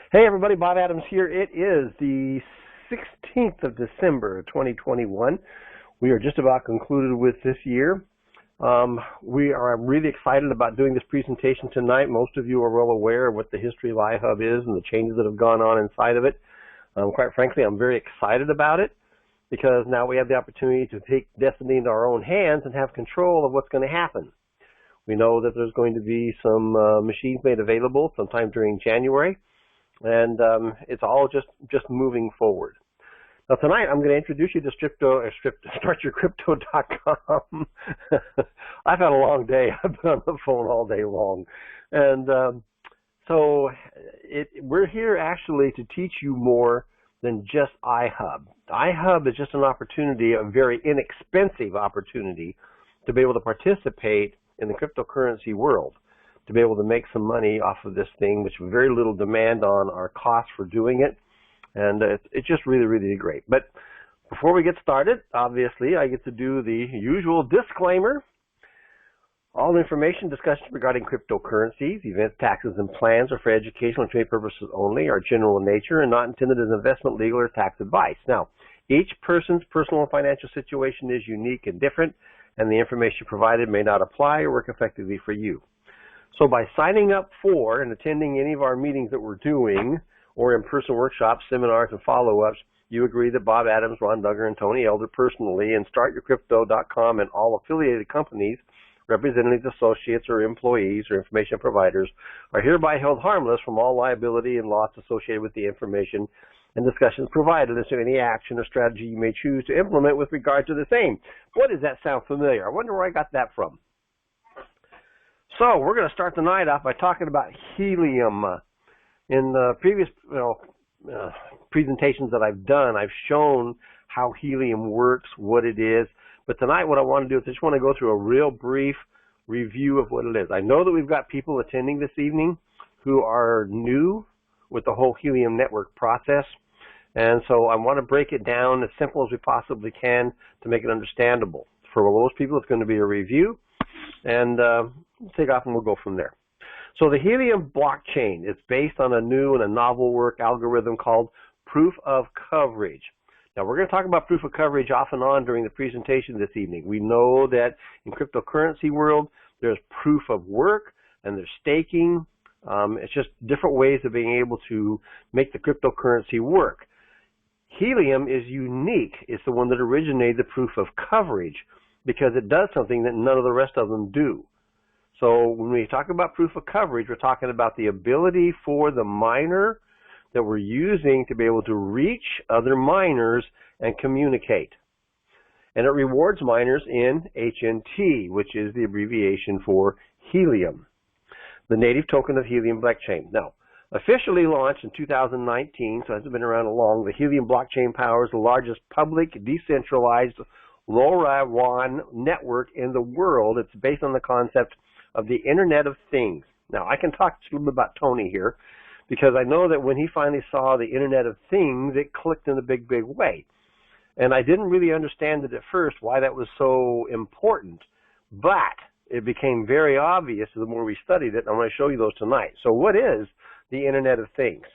Hey everybody, Bob Adams here. It is the 16th of December 2021. We are just about concluded with this year. We are really excited about doing this presentation tonight. Most of you are well aware of what the history of Ihub is and the changes that have gone on inside of it. Quite frankly, I'm very excited about it because now we have the opportunity to take destiny into our own hands and have control of what's going to happen. We know that there's going to be some machines made available sometime during January. And it's all just moving forward. Now tonight I'm going to introduce you to StartYourCrypto.com. I've had a long day. I've been on the phone all day long, and we're here actually to teach you more than just Ihub. Ihub is just an opportunity, a very inexpensive opportunity, to be able to participate in the cryptocurrency world, to be able to make some money off of this thing, which very little demand on our costs for doing it. And it's just really, really great. But before we get started, obviously, I get to do the usual disclaimer. All information, discussions regarding cryptocurrencies, events, taxes, and plans are for educational and trade purposes only, are general in nature, and not intended as investment, legal, or tax advice. Now, each person's personal and financial situation is unique and different, and the information provided may not apply or work effectively for you. So by signing up for and attending any of our meetings that we're doing, or in-person workshops, seminars, and follow-ups, you agree that Bob Adams, Ron Duggar, and Tony Elder personally, and StartYourCrypto.com and all affiliated companies, representatives, associates, or employees, or information providers, are hereby held harmless from all liability and loss associated with the information and discussions provided as to any action or strategy you may choose to implement with regard to the same. What does that sound familiar? I wonder where I got that from. So we're going to start the night off by talking about helium. In the previous presentations that I've done, I've shown how helium works, what it is. But tonight what I want to do is I just want to go through a real brief review of what it is. I know that we've got people attending this evening who are new with the whole helium network process. And so I want to break it down as simple as we possibly can to make it understandable. For most people, it's going to be a review. And we'll take off and we'll go from there. So the Helium Blockchain is based on a new and a novel work algorithm called proof of coverage. Now we're going to talk about proof of coverage off and on during the presentation this evening. We know that in cryptocurrency world, there's proof of work and there's staking. It's just different ways of being able to make the cryptocurrency work. Helium is unique. It's the one that originated the proof of coverage, because it does something that none of the rest of them do. So when we talk about proof of coverage, we're talking about the ability for the miner that we're using to be able to reach other miners and communicate. And it rewards miners in HNT, which is the abbreviation for helium, the native token of Helium Blockchain. Now, officially launched in 2019, so it hasn't been around long, the Helium Blockchain powers the largest public, decentralized, LoRaWAN network in the world. It's based on the concept of the Internet of Things. Now, I can talk a little bit about Tony here, because I know that when he finally saw the Internet of Things, it clicked in a big, big way. And I didn't really understand it at first, why that was so important. But it became very obvious the more we studied it. I'm going to show you those tonight. So what is the Internet of Things?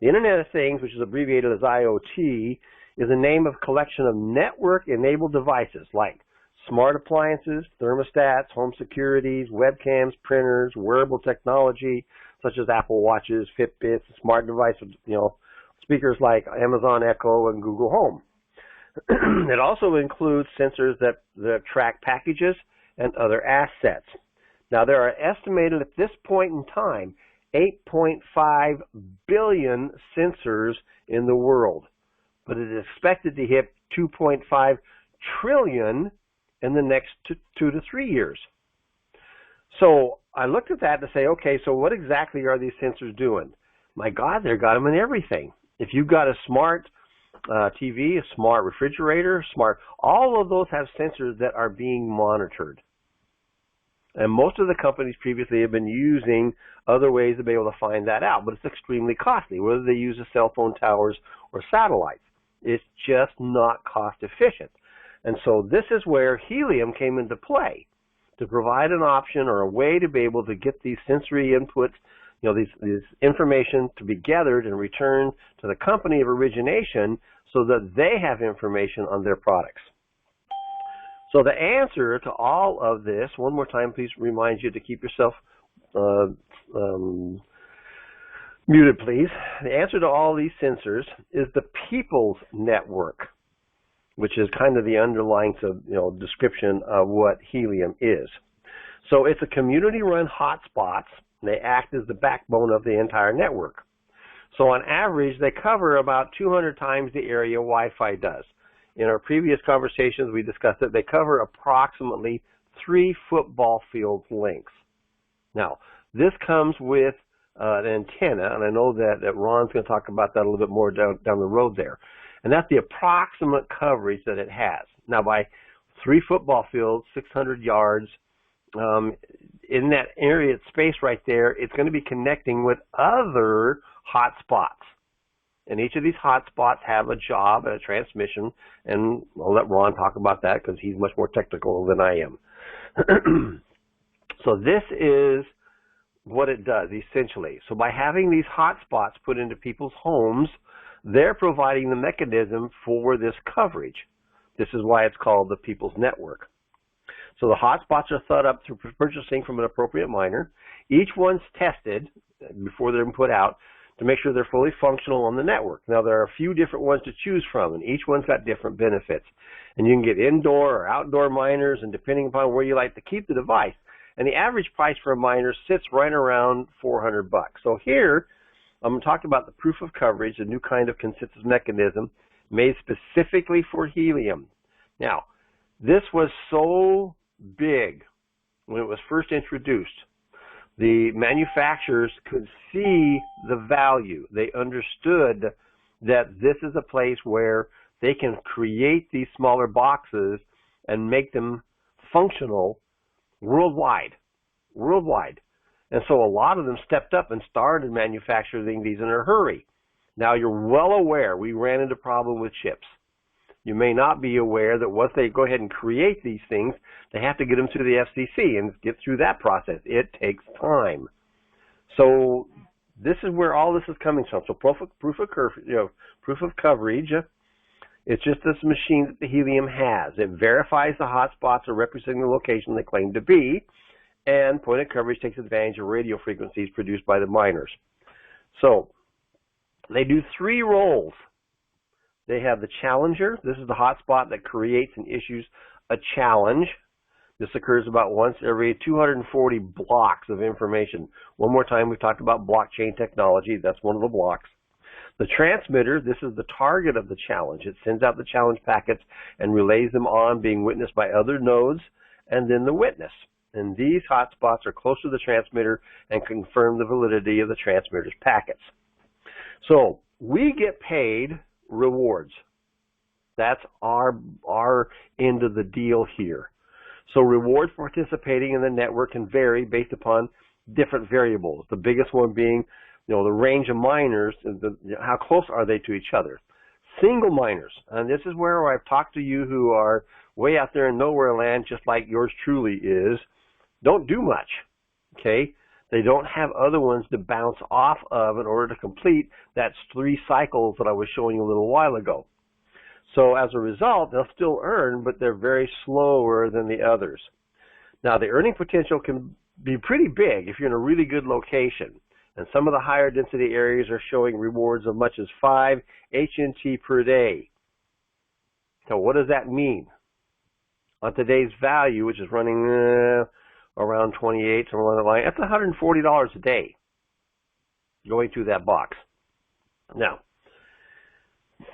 The Internet of Things, which is abbreviated as IoT, is a name of collection of network-enabled devices like smart appliances, thermostats, home securities, webcams, printers, wearable technology such as Apple Watches, Fitbits, smart devices, speakers like Amazon Echo and Google Home. It also includes sensors that track packages and other assets. Now, there are estimated at this point in time 8.5 billion sensors in the world, but it is expected to hit 2.5 trillion in the next 2 to 3 years. So I looked at that to say, okay, so what exactly are these sensors doing? My God, they've got them in everything. If you've got a smart TV, a smart refrigerator, all of those have sensors that are being monitored. And most of the companies previously have been using other ways to be able to find that out, but it's extremely costly, whether they use the cell phone towers or satellites. It's just not cost efficient. And so this is where helium came into play, to provide an option or a way to be able to get these sensory inputs these information to be gathered and returned to the company of origination so that they have information on their products. So the answer to all of this, one more time, please remind you to keep yourself muted, please. The answer to all these sensors is the people's network, which is kind of the underlying description of what Helium is. So it's a community-run hotspots. They act as the backbone of the entire network. So on average, they cover about 200 times the area Wi-Fi does. In our previous conversations, we discussed that they cover approximately 3 football field lengths. Now, this comes with an antenna, and I know that Ron's going to talk about that a little bit more down the road there. And that's the approximate coverage that it has. Now, by 3 football fields, 600 yards, in that area space right there, it's going to be connecting with other hotspots. And each of these hotspots have a job and a transmission, and I'll let Ron talk about that because he's much more technical than I am. So this is what it does, essentially. So by having these hotspots put into people's homes, they're providing the mechanism for this coverage. This is why it's called the People's Network. So the hotspots are thought up through purchasing from an appropriate miner. Each one's tested before they're put out to make sure they're fully functional on the network. Now, there are a few different ones to choose from, and each one's got different benefits. And you can get indoor or outdoor miners, and depending upon where you like to keep the device. And the average price for a miner sits right around $400. So here, I'm going to talk about the proof of coverage, a new kind of consensus mechanism made specifically for helium. Now, this was so big when it was first introduced. The manufacturers could see the value. They understood that this is a place where they can create these smaller boxes and make them functional worldwide. And so a lot of them stepped up and started manufacturing these in a hurry. Now, you're well aware we ran into a problem with chips. You may not be aware that once they go ahead and create these things, they have to get them through the FCC and get through that process. It takes time. So this is where all this is coming from. So proof of coverage, it's just this machine that the helium has. It verifies the hotspots are representing the location they claim to be, and point of coverage takes advantage of radio frequencies produced by the miners. So they do 3 roles. They have the challenger. This is the hotspot that creates and issues a challenge. This occurs about once every 240 blocks of information. One more time, we've talked about blockchain technology. That's one of the blocks. The transmitter, this is the target of the challenge. It sends out the challenge packets and relays them on, being witnessed by other nodes, and then the witness. And these hotspots are close to the transmitter and confirm the validity of the transmitter's packets. So we get paid rewards. That's our end of the deal here. So rewards for participating in the network can vary based upon different variables. The biggest one being, the range of miners, how close are they to each other. Single miners, and this is where I've talked to you who are way out there in nowhere land, just like yours truly is, don't do much, okay? They don't have other ones to bounce off of in order to complete that 3 cycles that I was showing you a little while ago. So as a result, they'll still earn, but they're very slower than the others. Now, the earning potential can be pretty big if you're in a really good location. And some of the higher density areas are showing rewards of much as 5 HNT per day. So what does that mean? On today's value, which is running around 28, somewhere along the line, that's $140 a day going through that box. Now,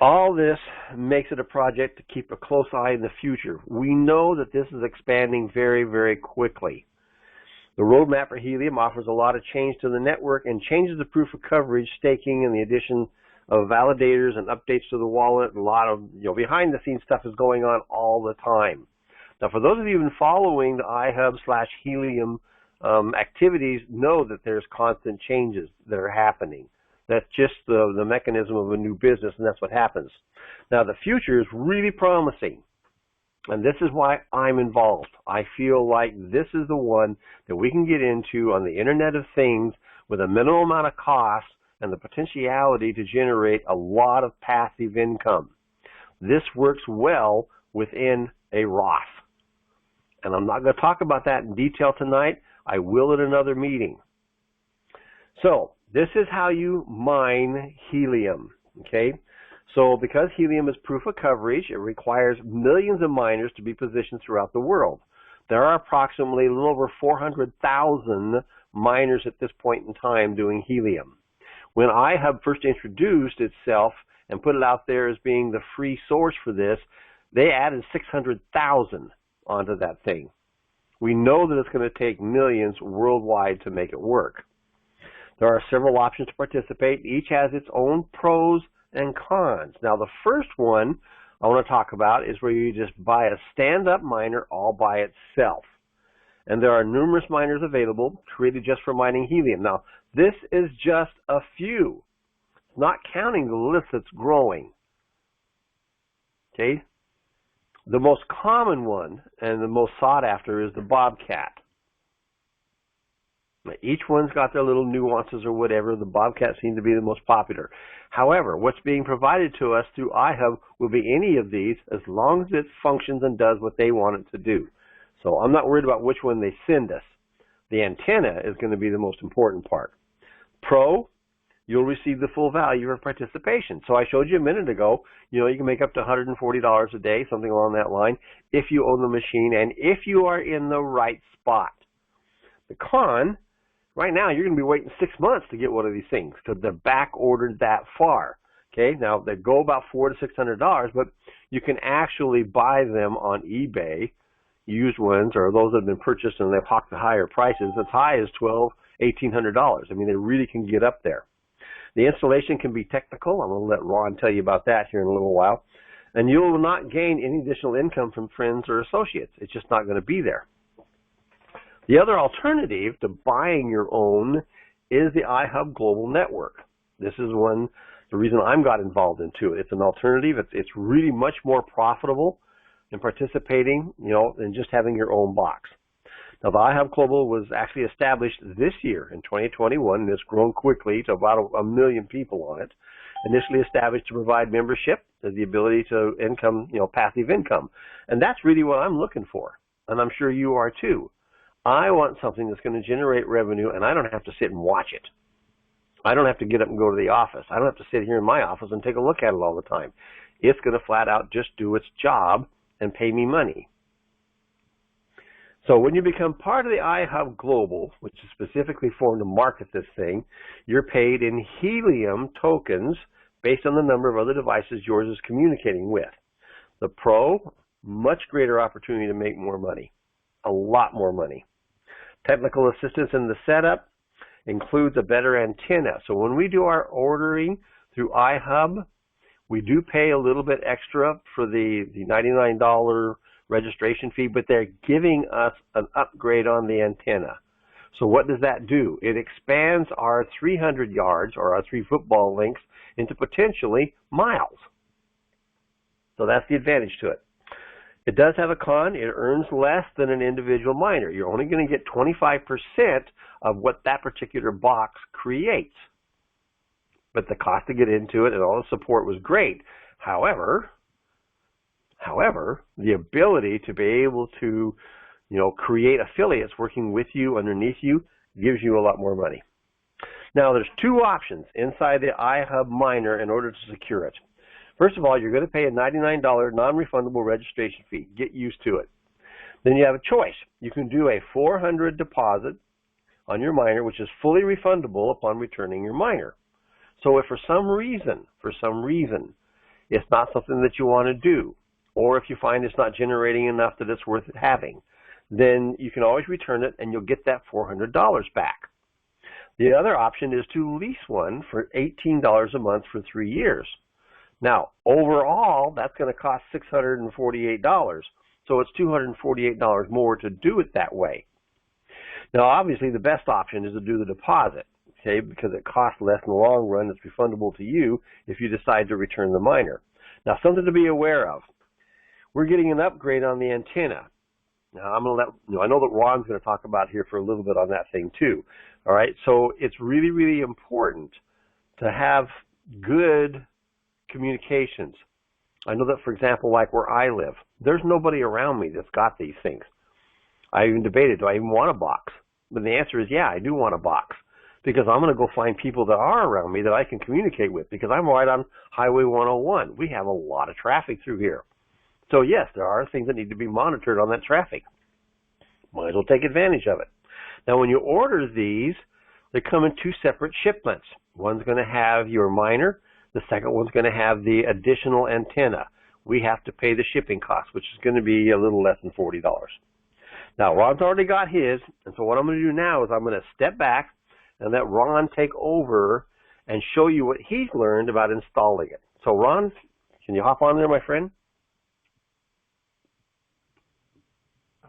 all this makes it a project to keep a close eye in the future. We know that this is expanding very, very quickly. The roadmap for Helium offers a lot of change to the network and changes the proof of coverage, staking, and the addition of validators and updates to the wallet. A lot of behind-the-scenes stuff is going on all the time. Now, for those of you who've been following the Ihub/Helium activities, know that there's constant changes that are happening. That's just the mechanism of a new business, and that's what happens. Now, the future is really promising, and this is why I'm involved. I feel like this is the one that we can get into on the Internet of Things with a minimal amount of cost and the potentiality to generate a lot of passive income. This works well within a Roth. And I'm not going to talk about that in detail tonight. I will at another meeting. So this is how you mine helium, okay? So because helium is proof of coverage, it requires millions of miners to be positioned throughout the world. There are approximately a little over 400,000 miners at this point in time doing helium. When Ihub first introduced itself and put it out there as being the free source for this, they added 600,000 onto that thing. We know that it's going to take millions worldwide to make it work. There are several options to participate. Each has its own pros and cons. Now, the first one I want to talk about is where you just buy a stand-up miner all by itself. And there are numerous miners available created just for mining helium. Now, this is just a few. It's not counting the list that's growing. Okay? The most common one and the most sought after is the Bobcat. Each one's got their little nuances or whatever. The Bobcat seems to be the most popular. However, what's being provided to us through Ihub will be any of these as long as it functions and does what they want it to do. So I'm not worried about which one they send us. The antenna is going to be the most important part. Pro, you'll receive the full value of participation. So I showed you a minute ago, you can make up to $140 a day, something along that line, if you own the machine and if you are in the right spot. The con, right now, you're going to be waiting 6 months to get one of these things because they're back ordered that far. Okay, now they go about $400 to $600, but you can actually buy them on eBay, used ones, or those that have been purchased and they've hawked the higher prices as high as $1,200, $1,800. I mean, they really can get up there. The installation can be technical. I'm going to let Ron tell you about that here in a little while. And you will not gain any additional income from friends or associates. It's just not going to be there. The other alternative to buying your own is the Ihub Global Network. This is the reason I got involved into it. It's an alternative. It's really much more profitable in participating, than just having your own box. Now, the Ihub Global was actually established this year in 2021, and it's grown quickly to about 1 million people on it. Initially established to provide membership, the ability to passive income. And that's really what I'm looking for, and I'm sure you are too. I want something that's going to generate revenue, and I don't have to sit and watch it. I don't have to get up and go to the office. I don't have to sit here in my office and take a look at it all the time. It's going to flat out just do its job and pay me money. So when you become part of the Ihub Global, which is specifically formed to market this thing, you're paid in helium tokens based on the number of other devices yours is communicating with. The Pro, much greater opportunity to make more money, a lot more money. Technical assistance in the setup includes a better antenna. So when we do our ordering through Ihub, we do pay a little bit extra for the $99 registration fee, but they're giving us an upgrade on the antenna. So what does that do? It expands our 300 yards or our 3 football lengths into potentially miles. So that's the advantage to it. It does have a con. It earns less than an individual miner. You're only going to get 25% of what that particular box creates. But the cost to get into it and all the support was great. However, the ability to be able to, create affiliates working with you, underneath you, gives you a lot more money. Now, there's 2 options inside the Ihub miner in order to secure it. First of all, you're going to pay a $99 non-refundable registration fee. Get used to it. Then you have a choice. You can do a $400 deposit on your miner, which is fully refundable upon returning your miner. So if for some reason, it's not something that you want to do, or if you find it's not generating enough that it's worth it having, then you can always return it and you'll get that $400 back. The other option is to lease one for $18 a month for 3 years. Now, overall, that's going to cost $648, so it's $248 more to do it that way. Now, obviously, the best option is to do the deposit, okay, because it costs less in the long run. It's refundable to you if you decide to return the miner. Now, something to be aware of. We're getting an upgrade on the antenna. Now, I'm going to I know that Ron's going to talk about here for a little bit on that thing too. All right, so it's really, really important to have good communications. I know that, for example, like where I live, there's nobody around me that's got these things. I even debated, do I even want a box? But the answer is, yeah, I do want a box, because I'm going to go find people that are around me that I can communicate with, because I'm right on Highway 101. We have a lot of traffic through here. So, yes, there are things that need to be monitored on that traffic. Might as well take advantage of it. Now, when you order these, they come in two separate shipments. One's going to have your miner. The second one's going to have the additional antenna. We have to pay the shipping cost, which is going to be a little less than $40. Now, Ron's already got his, and so what I'm going to do now is I'm going to step back and let Ron take over and show you what he's learned about installing it. So, Ron, can you hop on there, my friend?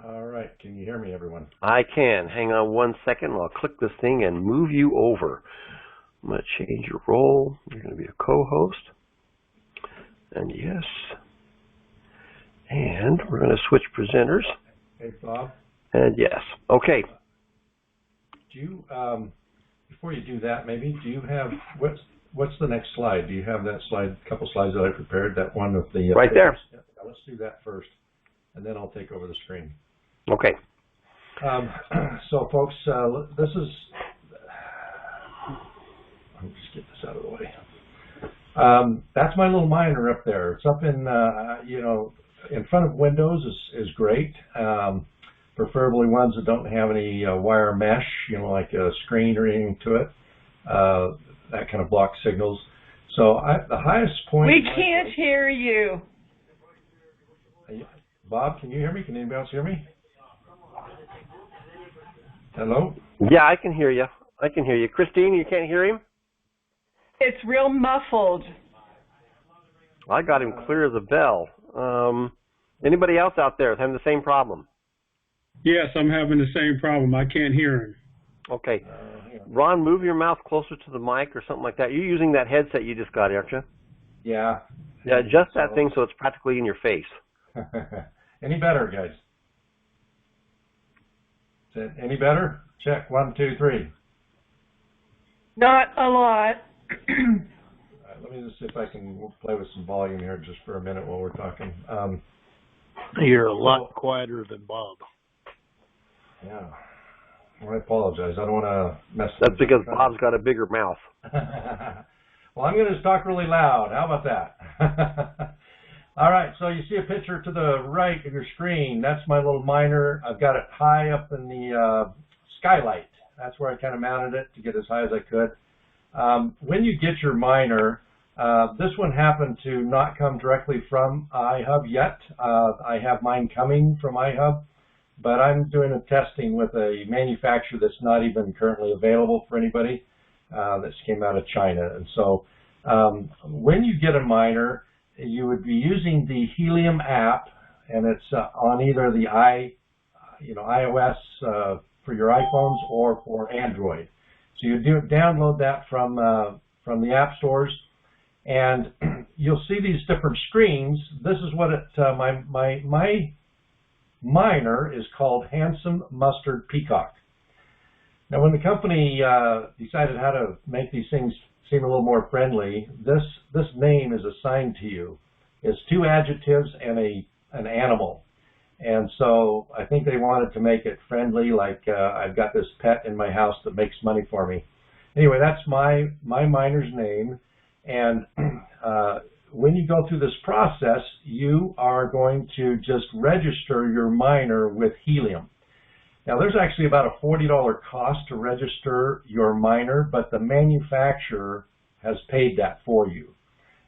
All right. Can you hear me, everyone? I can. Hang on one second. I'll click this thing and move you over. I'm going to change your role. You're going to be a co-host. And yes. And we're going to switch presenters. Hey, Bob. And yes. Okay. Do you, before you do that, maybe, do you have, what's the next slide? Do you have that slide, couple slides that I prepared, that one with the... right there. Yeah, let's do that first, and then I'll take over the screen. Okay. So, folks, this is... I'll just get this out of the way. That's my little miner up there. It's up in, you know, in front of windows is great. Preferably ones that don't have any wire mesh, you know, like a screen or anything to it. That kind of blocks signals. So the highest point... We can't hear you. Bob, can you hear me? Can anybody else hear me? Hello? Yeah, I can hear you. I can hear you. Christine, you can't hear him? It's real muffled. I got him clear as a bell. Anybody else out there is having the same problem? Yes, I'm having the same problem. I can't hear him. Okay. Ron, move your mouth closer to the mic or something like that. You're using that headset you just got, aren't you? Yeah. Yeah, adjust that thing so it's practically in your face. Any better, guys? Is it any better? Check. 1, 2, 3. Not a lot. All right, let me just see if I can play with some volume here just for a minute while we're talking. You're a lot quieter than Bob. Yeah. Well, I apologize. I don't want to mess. That's because Bob's got a bigger mouth. Well, I'm going to talk really loud. How about that? All right. So you see a picture to the right of your screen. That's my little miner. I've got it high up in the skylight. That's where I kind of mounted it to get as high as I could. When you get your miner, this one happened to not come directly from Ihub yet. I have mine coming from Ihub, but I'm doing a testing with a manufacturer that's not even currently available for anybody. That came out of China. And so when you get a miner, you would be using the Helium app, and it's on either the iOS for your iPhones or for Android. So you download that from the app stores, and you'll see these different screens. This is what my miner is called Handsome Mustard Peacock. Now, when the company decided how to make these things seem a little more friendly, this name is assigned to you. It's 2 adjectives and an animal. And so I think they wanted to make it friendly, like I've got this pet in my house that makes money for me. Anyway, that's my miner's name. And when you go through this process, you are going to just register your miner with Helium. Now, there's actually about a $40 cost to register your miner, but the manufacturer has paid that for you.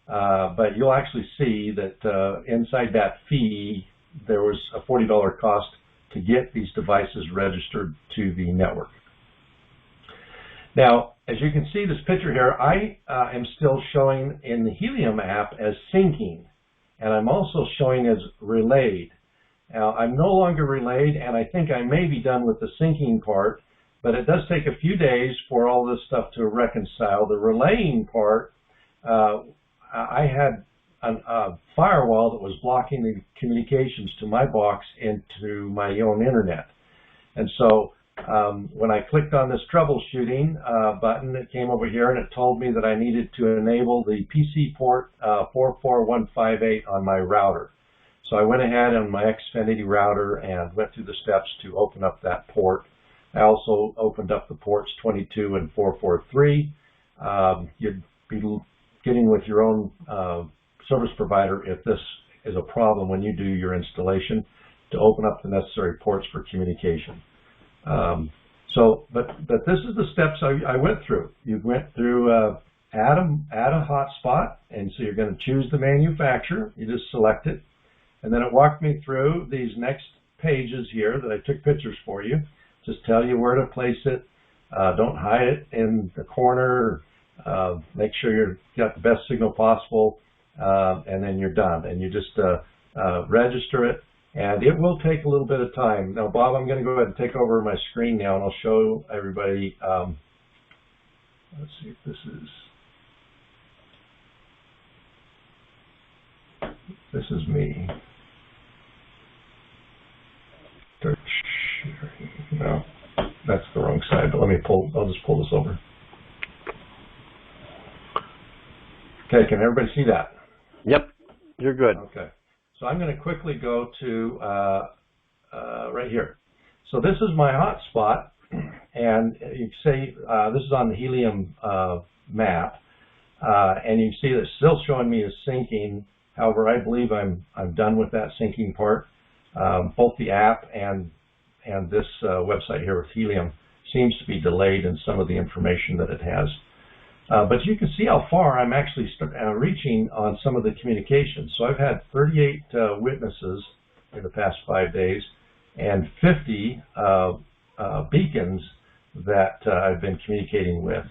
But you'll actually see that inside that fee, there was a $40 cost to get these devices registered to the network. Now, as you can see this picture here, I am still showing in the Helium app as syncing, and I'm also showing as relayed. Now, I'm no longer relayed, and I think I may be done with the syncing part, but it does take a few days for all this stuff to reconcile. The relaying part, I had a firewall that was blocking the communications to my box into my own internet. And so When I clicked on this troubleshooting button, it came over here and it told me that I needed to enable the PC port 44158 on my router. So I went ahead on my Xfinity router and went through the steps to open up that port. I also opened up the ports 22 and 443. You'd be getting with your own service provider if this is a problem when you do your installation to open up the necessary ports for communication. But this is the steps I went through. You went through add a hotspot, and so you're going to choose the manufacturer. You just select it, and then it walked me through these next pages here that I took pictures for you. Just tell you where to place it. Don't hide it in the corner. Make sure you've got the best signal possible, and then you're done. And you just register it. And it will take a little bit of time. Now, Bob, I'm going to go ahead and take over my screen now, and I'll show everybody. Let's see if this is me. Start sharing. No, that's the wrong side. But I'll just pull this over. Okay, can everybody see that? Yep, you're good. Okay. So I'm going to quickly go to right here. So this is my hotspot, and you say this is on the Helium map, and you see that it's still showing me as syncing. However, I believe I'm done with that syncing part. Both the app and this website here with Helium seems to be delayed in some of the information that it has. But you can see how far I'm actually reaching on some of the communications. So I've had 38 witnesses in the past 5 days and 50 beacons that I've been communicating with.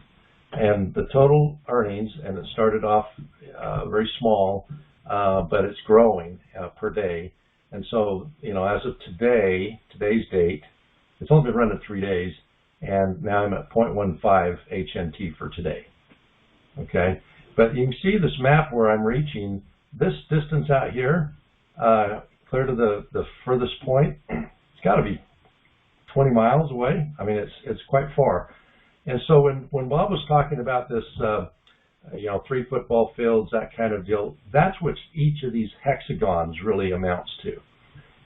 And the total earnings, and it started off very small, but it's growing per day. And so, as of today's date, it's only been running 3 days, and now I'm at 0.15 HNT for today. Okay, but you can see this map where I'm reaching this distance out here, clear to the furthest point. It's got to be 20 miles away. I mean, it's quite far. And so when Bob was talking about this, 3 football fields, that kind of deal, that's what each of these hexagons really amounts to.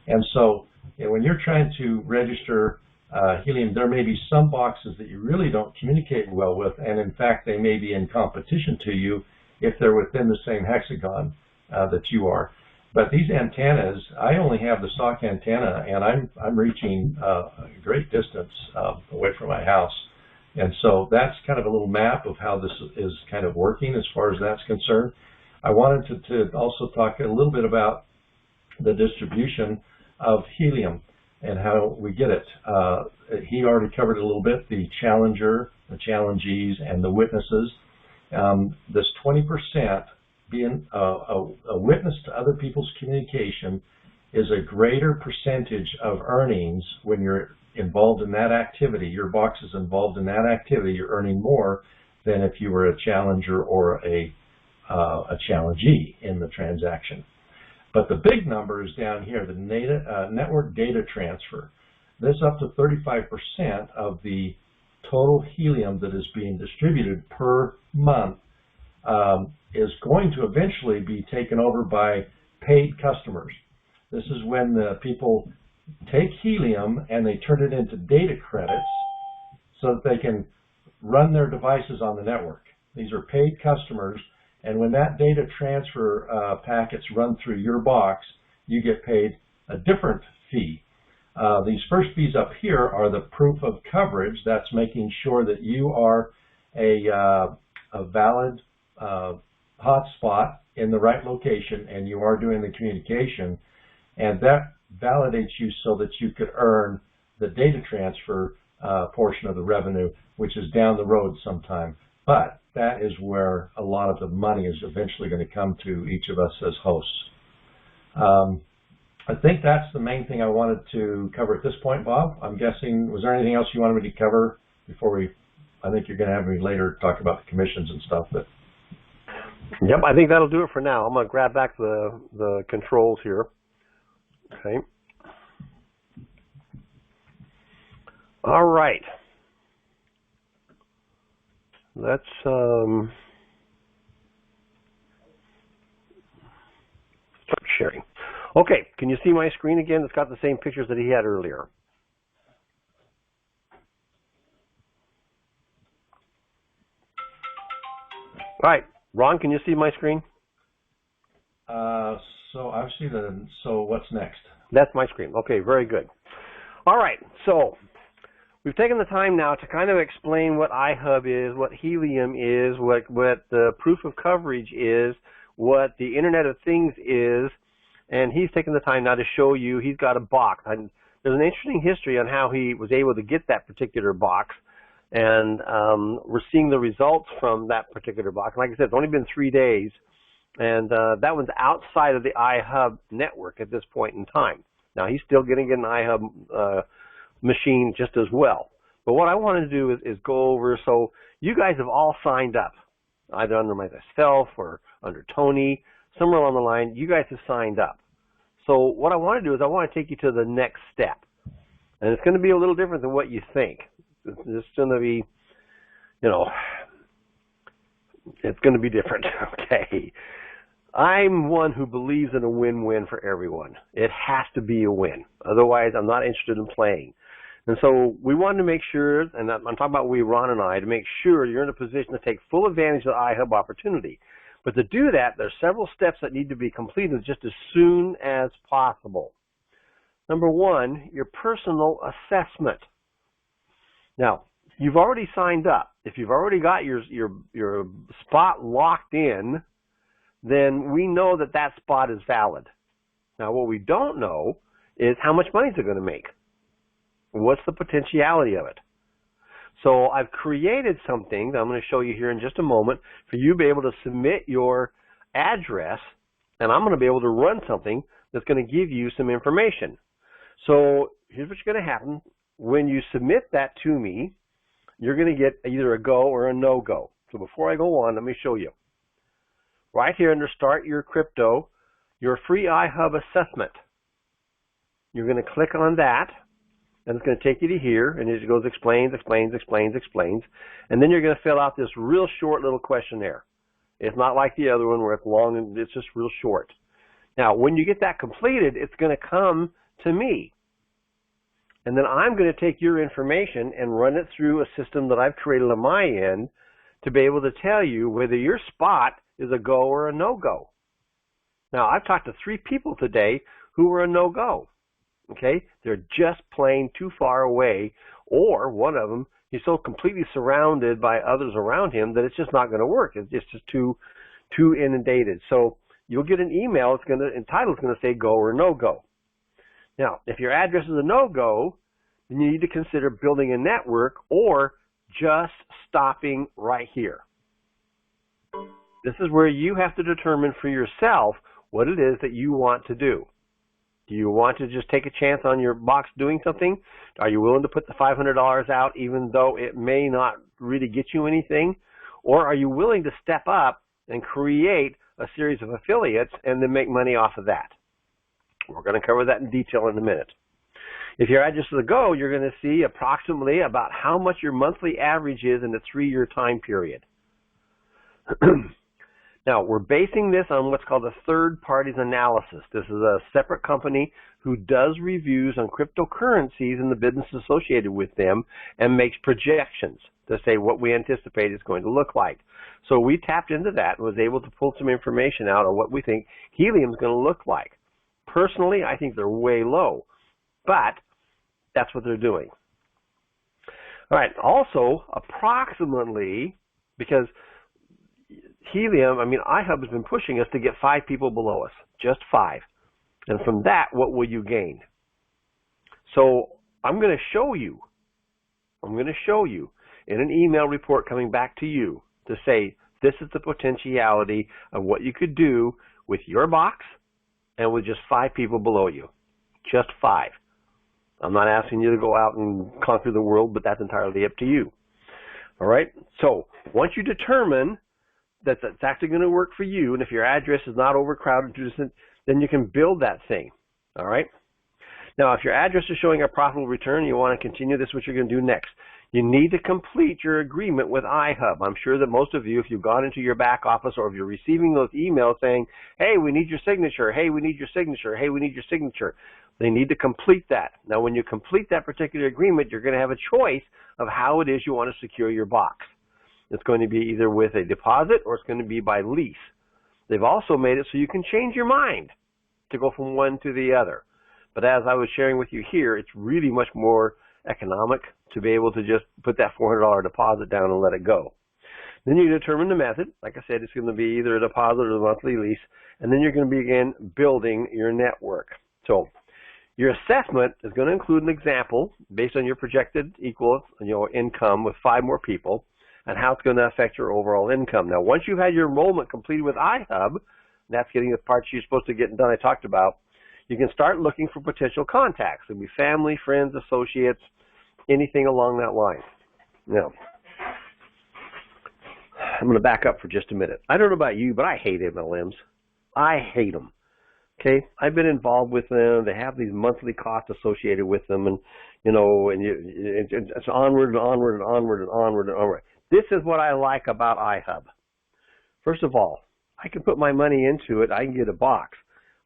And so when you're trying to register Helium, there may be some boxes that you really don't communicate well with, and in fact they may be in competition to you if they're within the same hexagon that you are. But these antennas, I only have the stock antenna, and I'm reaching a great distance away from my house. And so that's kind of a little map of how this is kind of working as far as that's concerned. I wanted to also talk a little bit about the distribution of Helium and how we get it. He already covered it a little bit, the challenger, the challengees, and the witnesses. This 20% being a witness to other people's communication is a greater percentage of earnings when you're involved in that activity. Your box is involved in that activity, you're earning more than if you were a challenger or a challengee in the transaction. But the big number is down here, the network data transfer. This up to 35% of the total Helium that is being distributed per month is going to eventually be taken over by paid customers. This is when the people take Helium and they turn it into data credits so that they can run their devices on the network. These are paid customers, and when that data transfer packets run through your box, you get paid a different fee. These first fees up here are the proof of coverage. That's making sure that you are a valid hotspot in the right location and you are doing the communication, and that validates you so that you could earn the data transfer portion of the revenue, which is down the road sometime. But that is where a lot of the money is eventually going to come to each of us as hosts. I think that's the main thing I wanted to cover at this point, Bob. I'm guessing, was there anything else you wanted me to cover before I think you're going to have me later talk about the commissions and stuff. But Yep, I think that'll do it for now. I'm going to grab back the controls here. Okay. All right. Let's start sharing. Okay, can you see my screen again? It's got the same pictures that he had earlier. All right, Ron, can you see my screen? So I see so what's next? That's my screen. Okay, very good. All right, so we've taken the time now to kind of explain what Ihub is, what Helium is, what the proof of coverage is, what the Internet of Things is, and he's taken the time now to show you he's got a box. And there's an interesting history on how he was able to get that particular box, and we're seeing the results from that particular box. Like I said, it's only been 3 days, and that one's outside of the Ihub network at this point in time. Now, he's still getting an Ihub machine just as well. But what I want to do is go over, so you guys have all signed up, either under myself or under Tony, somewhere along the line, you guys have signed up. So what I want to do is I want to take you to the next step. And it's going to be a little different than what you think. It's going to be, it's going to be different, okay? I'm one who believes in a win-win for everyone. It has to be a win. Otherwise, I'm not interested in playing. And so we wanted to make sure, and I'm talking about we, Ron and I, to make sure you're in a position to take full advantage of the Ihub opportunity. But to do that, there's several steps that need to be completed just as soon as possible. Number one, your personal assessment. Now, you've already signed up. If you've already got your spot locked in, then we know that that spot is valid. Now, what we don't know is how much money they're going to make. What's the potentiality of it? So I've created something that I'm going to show you here in just a moment for you to be able to submit your address, and I'm going to be able to run something that's going to give you some information. So here's what's going to happen. When you submit that to me, you're going to get either a go or a no-go. So before I go on, let me show you. Right here under Start Your Crypto, your free Ihub assessment. You're going to click on that, and it's going to take you to here, and it goes explains, explains, explains, explains, and then you're going to fill out this real short little questionnaire. It's not like the other one where it's long and it's just real short. Now, when you get that completed, it's going to come to me. And then I'm going to take your information and run it through a system that I've created on my end to be able to tell you whether your spot is a go or a no-go. Now, I've talked to 3 people today who were a no-go. Okay? They're just plain too far away, or one of them, he's so completely surrounded by others around him that it's just not going to work. It's just too inundated. So you'll get an email, entitled is going to say go or no-go. Now, if your address is a no-go, then you need to consider building a network or just stopping right here. This is where you have to determine for yourself what it is that you want to do. Do you want to just take a chance on your box doing something? Are you willing to put the $500 out even though it may not really get you anything? Or are you willing to step up and create a series of affiliates and then make money off of that? We're going to cover that in detail in a minute. If your address is a go, you're going to see approximately about how much your monthly average is in a 3-year time period. Now, we're basing this on what's called a third parties analysis. This is a separate company who does reviews on cryptocurrencies and the business associated with them and makes projections to say what we anticipate it's going to look like. So we tapped into that and was able to pull some information out on what we think Helium is going to look like. Personally, I think they're way low, but that's what they're doing. All right, also, approximately, because Helium, Ihub has been pushing us to get 5 people below us, just 5. And from that, what will you gain? So I'm going to show you in an email report coming back to you to say, this is the potentiality of what you could do with your box and with just 5 people below you. Just 5. I'm not asking you to go out and conquer the world, but that's entirely up to you. All right? So once you determine that that's actually going to work for you, and if your address is not overcrowded, then you can build that thing. All right? Now, if your address is showing a profitable return, you want to continue, this is what you're going to do next. You need to complete your agreement with Ihub. I'm sure that most of you, if you've gone into your back office or if you're receiving those emails saying, hey, we need your signature, hey, we need your signature, hey, we need your signature, they need to complete that. Now, when you complete that particular agreement, you're going to have a choice of how it is you want to secure your box. It's going to be either with a deposit or it's going to be by lease. They've also made it so you can change your mind to go from one to the other. But as I was sharing with you here, it's really much more economic to be able to just put that $400 deposit down and let it go. Then you determine the method. Like I said, it's going to be either a deposit or a monthly lease. And then you're going to begin building your network. So your assessment is going to include an example based on your projected income with 5 more people and how it's going to affect your overall income. Now, once you've had your enrollment completed with Ihub, that's getting the parts you're supposed to get done I talked about, you can start looking for potential contacts. It'll be family, friends, associates, anything along that line. Now, I'm going to back up for just a minute. I don't know about you, but I hate MLMs. I hate them. Okay, I've been involved with them. They have these monthly costs associated with them, and it's onward and onward and onward and onward and onward. This is what I like about Ihub. First of all, I can put my money into it. I can get a box.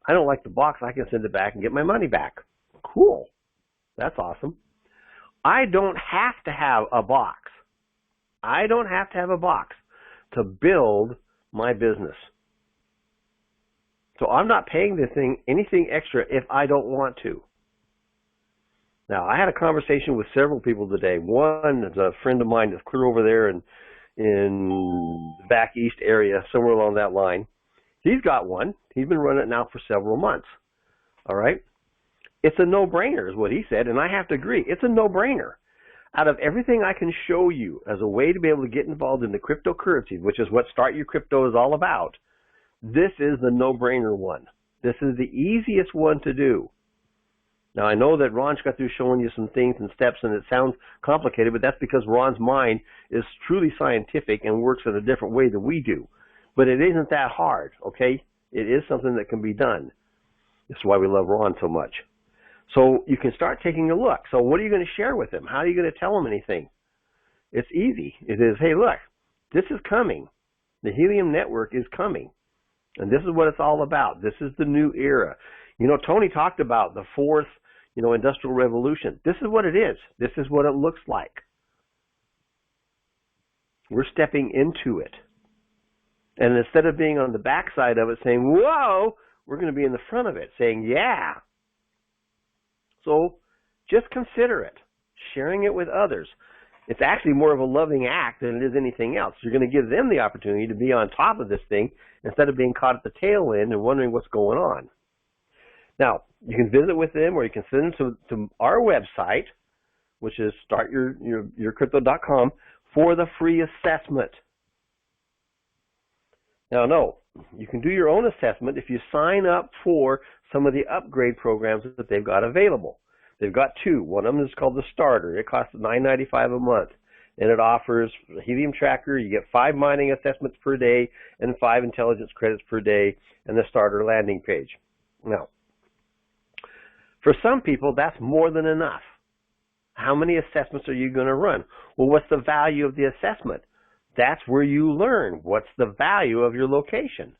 I don't like the box. I can send it back and get my money back. Cool. That's awesome. I don't have to have a box. I don't have to have a box to build my business. So I'm not paying this thing anything extra if I don't want to. Now, I had a conversation with several people today. One is a friend of mine that's clear over there in the back east area, somewhere along that line. He's got one. He's been running it now for several months. All right? It's a no-brainer is what he said, and I have to agree. It's a no-brainer. Out of everything I can show you as a way to be able to get involved in the cryptocurrency, which is what Start Your Crypto is all about, this is the no-brainer one. This is the easiest one to do. Now, I know that Ron's got through showing you some things and steps, and it sounds complicated, but that's because Ron's mind is truly scientific and works in a different way than we do. But it isn't that hard, okay? It is something that can be done. That's why we love Ron so much. So you can start taking a look. So what are you going to share with him? How are you going to tell him anything? It's easy. It is, hey, look, this is coming. The Helium Network is coming. And this is what it's all about. This is the new era. You know, Tony talked about the 4th, industrial revolution. This is what it is. This is what it looks like. We're stepping into it. And instead of being on the backside of it saying, whoa, we're going to be in the front of it saying, yeah. So just consider it, sharing it with others. It's actually more of a loving act than it is anything else. You're going to give them the opportunity to be on top of this thing instead of being caught at the tail end and wondering what's going on. Now, you can visit with them or you can send them to our website, which is startyourcrypto.com, for the free assessment. Now, no, you can do your own assessment if you sign up for some of the upgrade programs that they've got available. They've got 2. One of them is called the Starter. It costs $9.95 a month, and it offers a Helium Tracker. You get 5 mining assessments per day and 5 intelligence credits per day, and the Starter landing page. Now, for some people, that's more than enough. How many assessments are you going to run? Well, what's the value of the assessment? That's where you learn. What's the value of your location?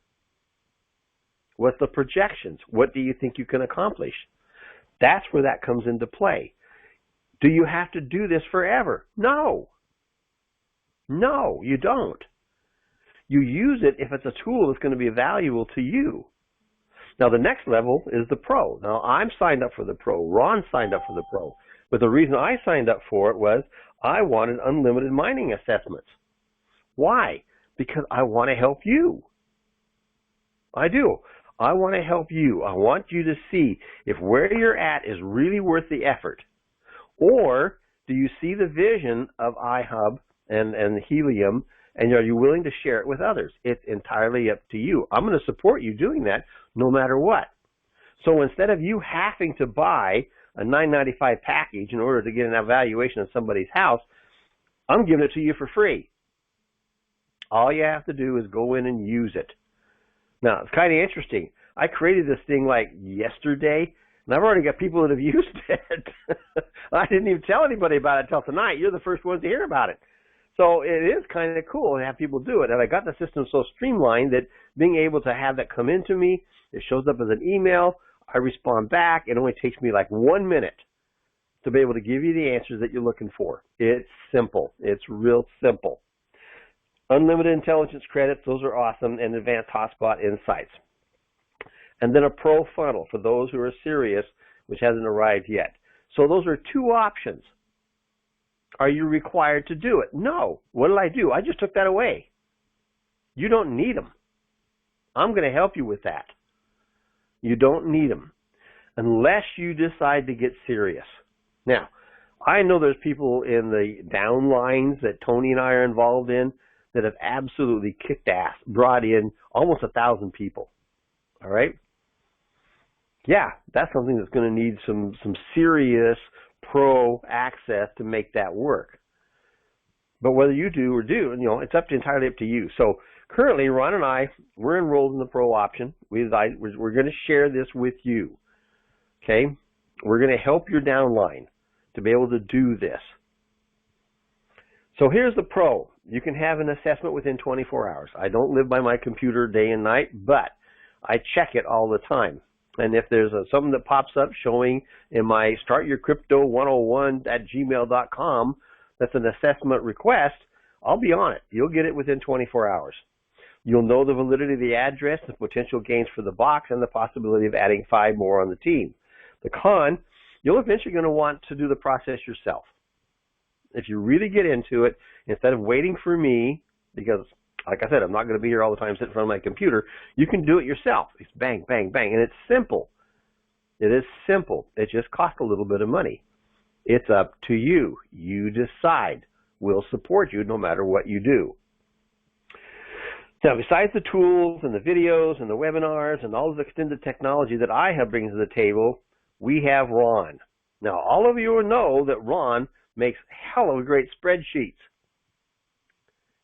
What's the projections? What do you think you can accomplish? That's where that comes into play. Do you have to do this forever? No. No, you don't. You use it if it's a tool that's going to be valuable to you. Now, the next level is the Pro. Now, I'm signed up for the Pro. Ron signed up for the Pro. But the reason I signed up for it was I wanted unlimited mining assessments. Why? Because I want to help you. I do. I want to help you. I want you to see if where you're at is really worth the effort. Or do you see the vision of Ihub and Helium, and are you willing to share it with others? It's entirely up to you. I'm going to support you doing that no matter what. So instead of you having to buy a $9.95 package in order to get an evaluation of somebody's house, I'm giving it to you for free. All you have to do is go in and use it. Now, it's kind of interesting. I created this thing like yesterday, And I've already got people that have used it. I didn't even tell anybody about it until tonight. You're the first ones to hear about it. So it is kind of cool to have people do it. And I got the system so streamlined that being able to have that come into me, it shows up as an email, I respond back. It only takes me like 1 minute to be able to give you the answers that you're looking for. It's simple. It's real simple. Unlimited intelligence credits, those are awesome, and advanced hotspot insights. And then a pro funnel for those who are serious, which hasn't arrived yet. So those are two options. Are you required to do it? No. What did I do? I just took that away. You don't need them. I'm going to help you with that. You don't need them unless you decide to get serious. Now, I know there's people in the downlines that Tony and I are involved in that have absolutely kicked ass, brought in almost 1,000 people. All right? Yeah, that's something that's going to need some serious pro access to make that work. But whether you do or do, it's entirely up to you. So currently, Ron and I, we're enrolled in the pro option. We're going to share this with you. Okay? We're going to help your downline to be able to do this. So here's the pro. You can have an assessment within 24 hours. I don't live by my computer day and night, but I check it all the time. And if there's something that pops up showing in my startyourcrypto101@gmail.com that's an assessment request, I'll be on it. You'll get it within 24 hours. You'll know the validity of the address, the potential gains for the box, and the possibility of adding 5 more on the team. The con, you'll eventually going to want to do the process yourself. If you really get into it, instead of waiting for me, because like I said, I'm not going to be here all the time sitting in front of my computer, you can do it yourself. It's bang, bang, bang. And it's simple. It is simple. It just costs a little bit of money. It's up to you. You decide. We'll support you no matter what you do. Now, besides the tools and the videos and the webinars and all of the extended technology that I have bringing to the table, we have Ron. Now, all of you will know that Ron makes hell of great spreadsheets.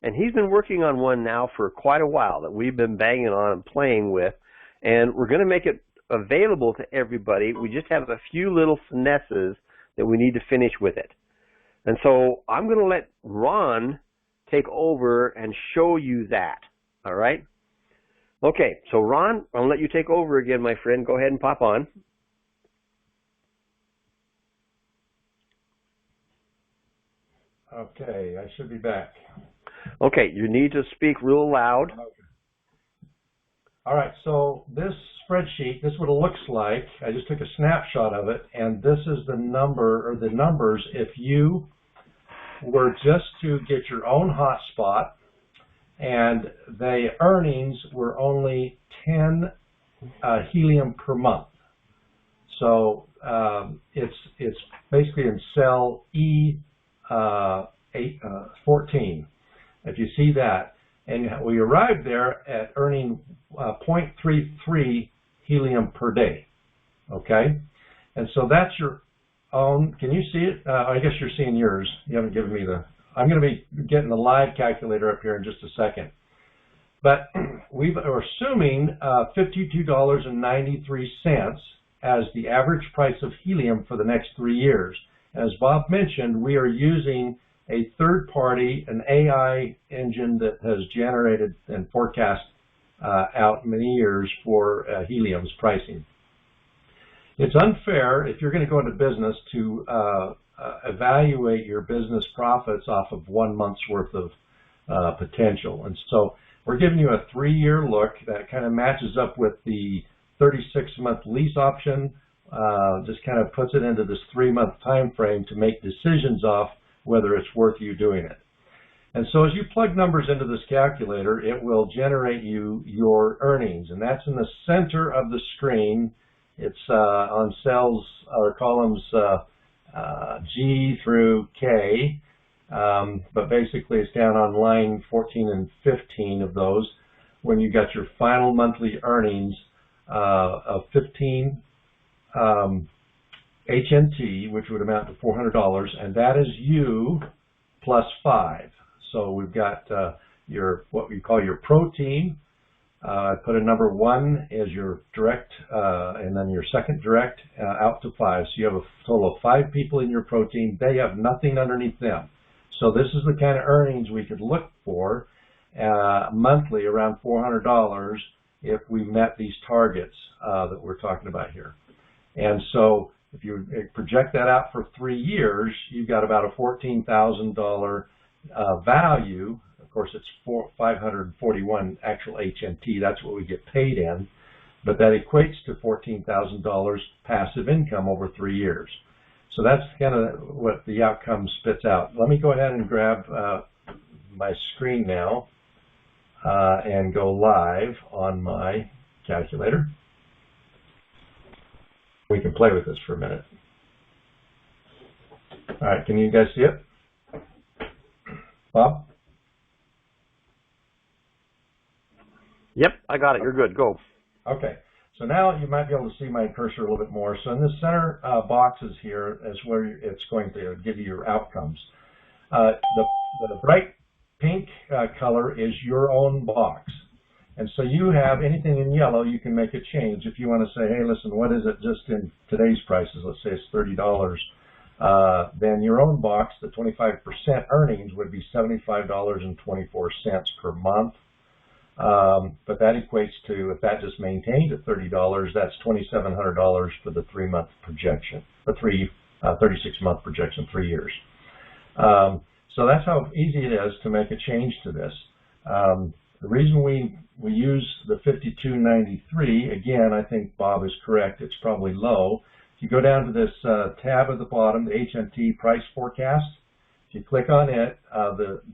And he's been working on one now for quite a while that we've been banging on and playing with. And we're going to make it available to everybody. We just have a few little finesses that we need to finish with it. And so I'm going to let Ron take over and show you that. All right? Okay, so Ron, I'll let you take over again, my friend. Go ahead and pop on. Okay, I should be back. Okay, you need to speak real loud. Okay. All right, so this spreadsheet, this is what it looks like. I just took a snapshot of it, and this is the number, or the numbers, if you were just to get your own hotspot, and the earnings were only 10 helium per month. So it's basically in cell E14. If you see that, and we arrived there at earning 0.33 helium per day, okay? And so that's your own, can you see it? I guess you're seeing yours. You haven't given me the, I'm going to be getting the live calculator up here in just a second. But we're assuming $52.93 as the average price of helium for the next 3 years. As Bob mentioned, we are using a third party, an AI engine that has generated and forecast out many years for helium's pricing. It's unfair if you're going to go into business to evaluate your business profits off of 1 month's worth of potential. And so we're giving you a 3-year look that kind of matches up with the 36-month lease option, just kind of puts it into this 3-month time frame to make decisions off whether it's worth you doing it. And so as you plug numbers into this calculator, it will generate you your earnings, and that's in the center of the screen. It's on cells or columns G through K, but basically it's down on line 14 and 15 of those when you got your final monthly earnings of 15 HNT, which would amount to $400, and that is you plus 5. So we've got your what we call your pro team, I put a number 1 as your direct, and then your second direct out to 5. So you have a total of 5 people in your pro team. They have nothing underneath them. So this is the kind of earnings we could look for monthly, around $400, if we met these targets that we're talking about here. And so if you project that out for 3 years, you've got about a $14,000 value. Of course, it's 541 actual HNT. That's what we get paid in. But that equates to $14,000 passive income over 3 years. So that's kind of what the outcome spits out. Let me go ahead and grab my screen now and go live on my calculator. We can play with this for a minute. All right, can you guys see it? Bob? Yep, I got it. You're good. Go. Okay, so now you might be able to see my cursor a little bit more. So in the center boxes here is where it's going to give you your outcomes. The bright pink color is your own box. And so you have anything in yellow, you can make a change. If you want to say, hey, listen, what is it just in today's prices? Let's say it's $30. Then your own box, the 25% earnings would be $75.24 per month. But that equates to, if that just maintained at $30, that's $2,700 for the 3-month projection, the 36-month projection, 3 years. So that's how easy it is to make a change to this. The reason we use the 5293, again, I think Bob is correct, it's probably low. If you go down to this tab at the bottom, the HNT price forecast, if you click on it,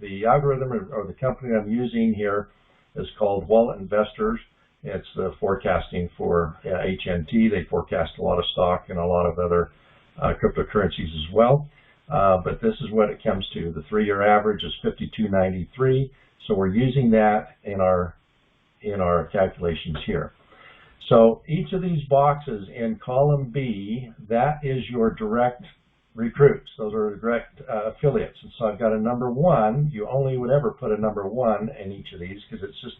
the algorithm or the company I'm using here is called Wallet Investors. It's the forecasting for HNT. They forecast a lot of stock and a lot of other cryptocurrencies as well. But this is what it comes to. The 3-year average is 52.93. So we're using that in our calculations here. So each of these boxes in column B, that is your direct recruits. Those are direct affiliates. And so I've got a number 1. You only would ever put a number 1 in each of these because it's just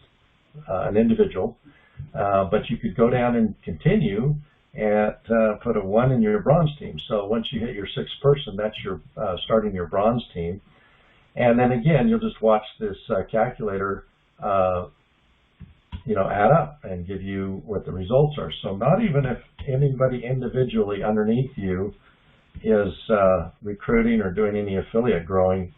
an individual. But you could go down and continue and put a 1 in your bronze team. So once you hit your 6th person, that's your starting your bronze team. And then again, you'll just watch this calculator, add up and give you what the results are. So not even if anybody individually underneath you is recruiting or doing any affiliate growing,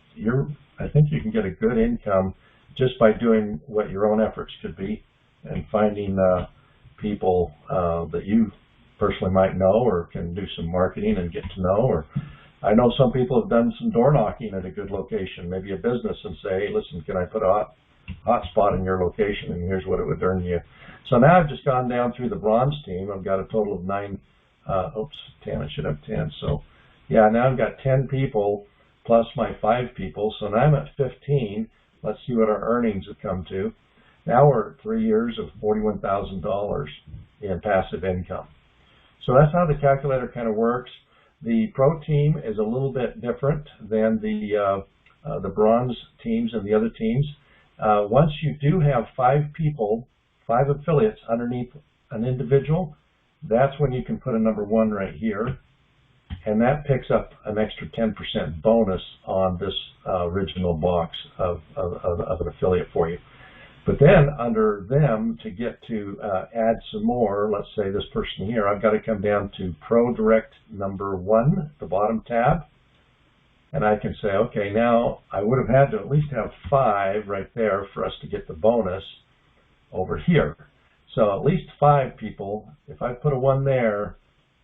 I think you can get a good income just by doing what your own efforts could be and finding people that you personally might know or can do some marketing and get to know. Or I know some people have done some door knocking at a good location, maybe a business, and say, hey, listen, can I put a hot spot in your location, and here's what it would earn you. So now I've just gone down through the bronze team. I've got a total of 10. I should have 10. So yeah, now I've got 10 people plus my 5 people. So now I'm at 15. Let's see what our earnings have come to. Now we're at 3 years of $41,000 in passive income. So that's how the calculator kind of works. The pro team is a little bit different than the bronze teams and the other teams. Once you do have 5 people, 5 affiliates underneath an individual, that's when you can put a number 1 right here, and that picks up an extra 10% bonus on this original box of an affiliate for you. But then under them, to get to add some more, let's say this person here, I've got to come down to Pro Direct number 1, the bottom tab, and I can say, okay, now I would have had to at least have 5 right there for us to get the bonus over here. So at least 5 people. If I put a 1 there,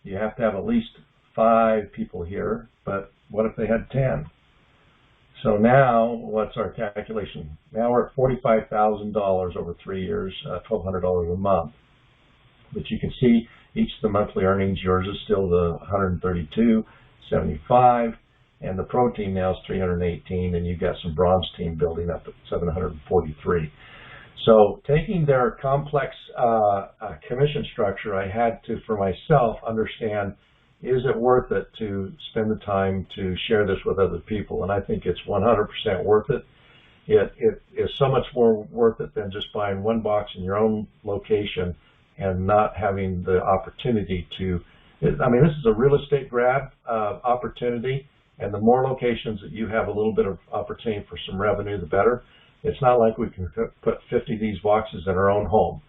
you have to have at least 5 people here, but what if they had 10? So now, what's our calculation? Now we're at $45,000 over 3 years, $1,200 a month. But you can see each of the monthly earnings, yours is still the $132.75, and the pro team now is $318, and you've got some bronze team building up at $743. So taking their complex commission structure, I had to, for myself, understand, is it worth it to spend the time to share this with other people? And I think it's 100% worth it. it is so much more worth it than just buying one box in your own location and not having the opportunity to. I mean, this is a real estate grab opportunity, and the more locations that you have a little bit of opportunity for some revenue, the better. It's not like we can put 50 of these boxes in our own home.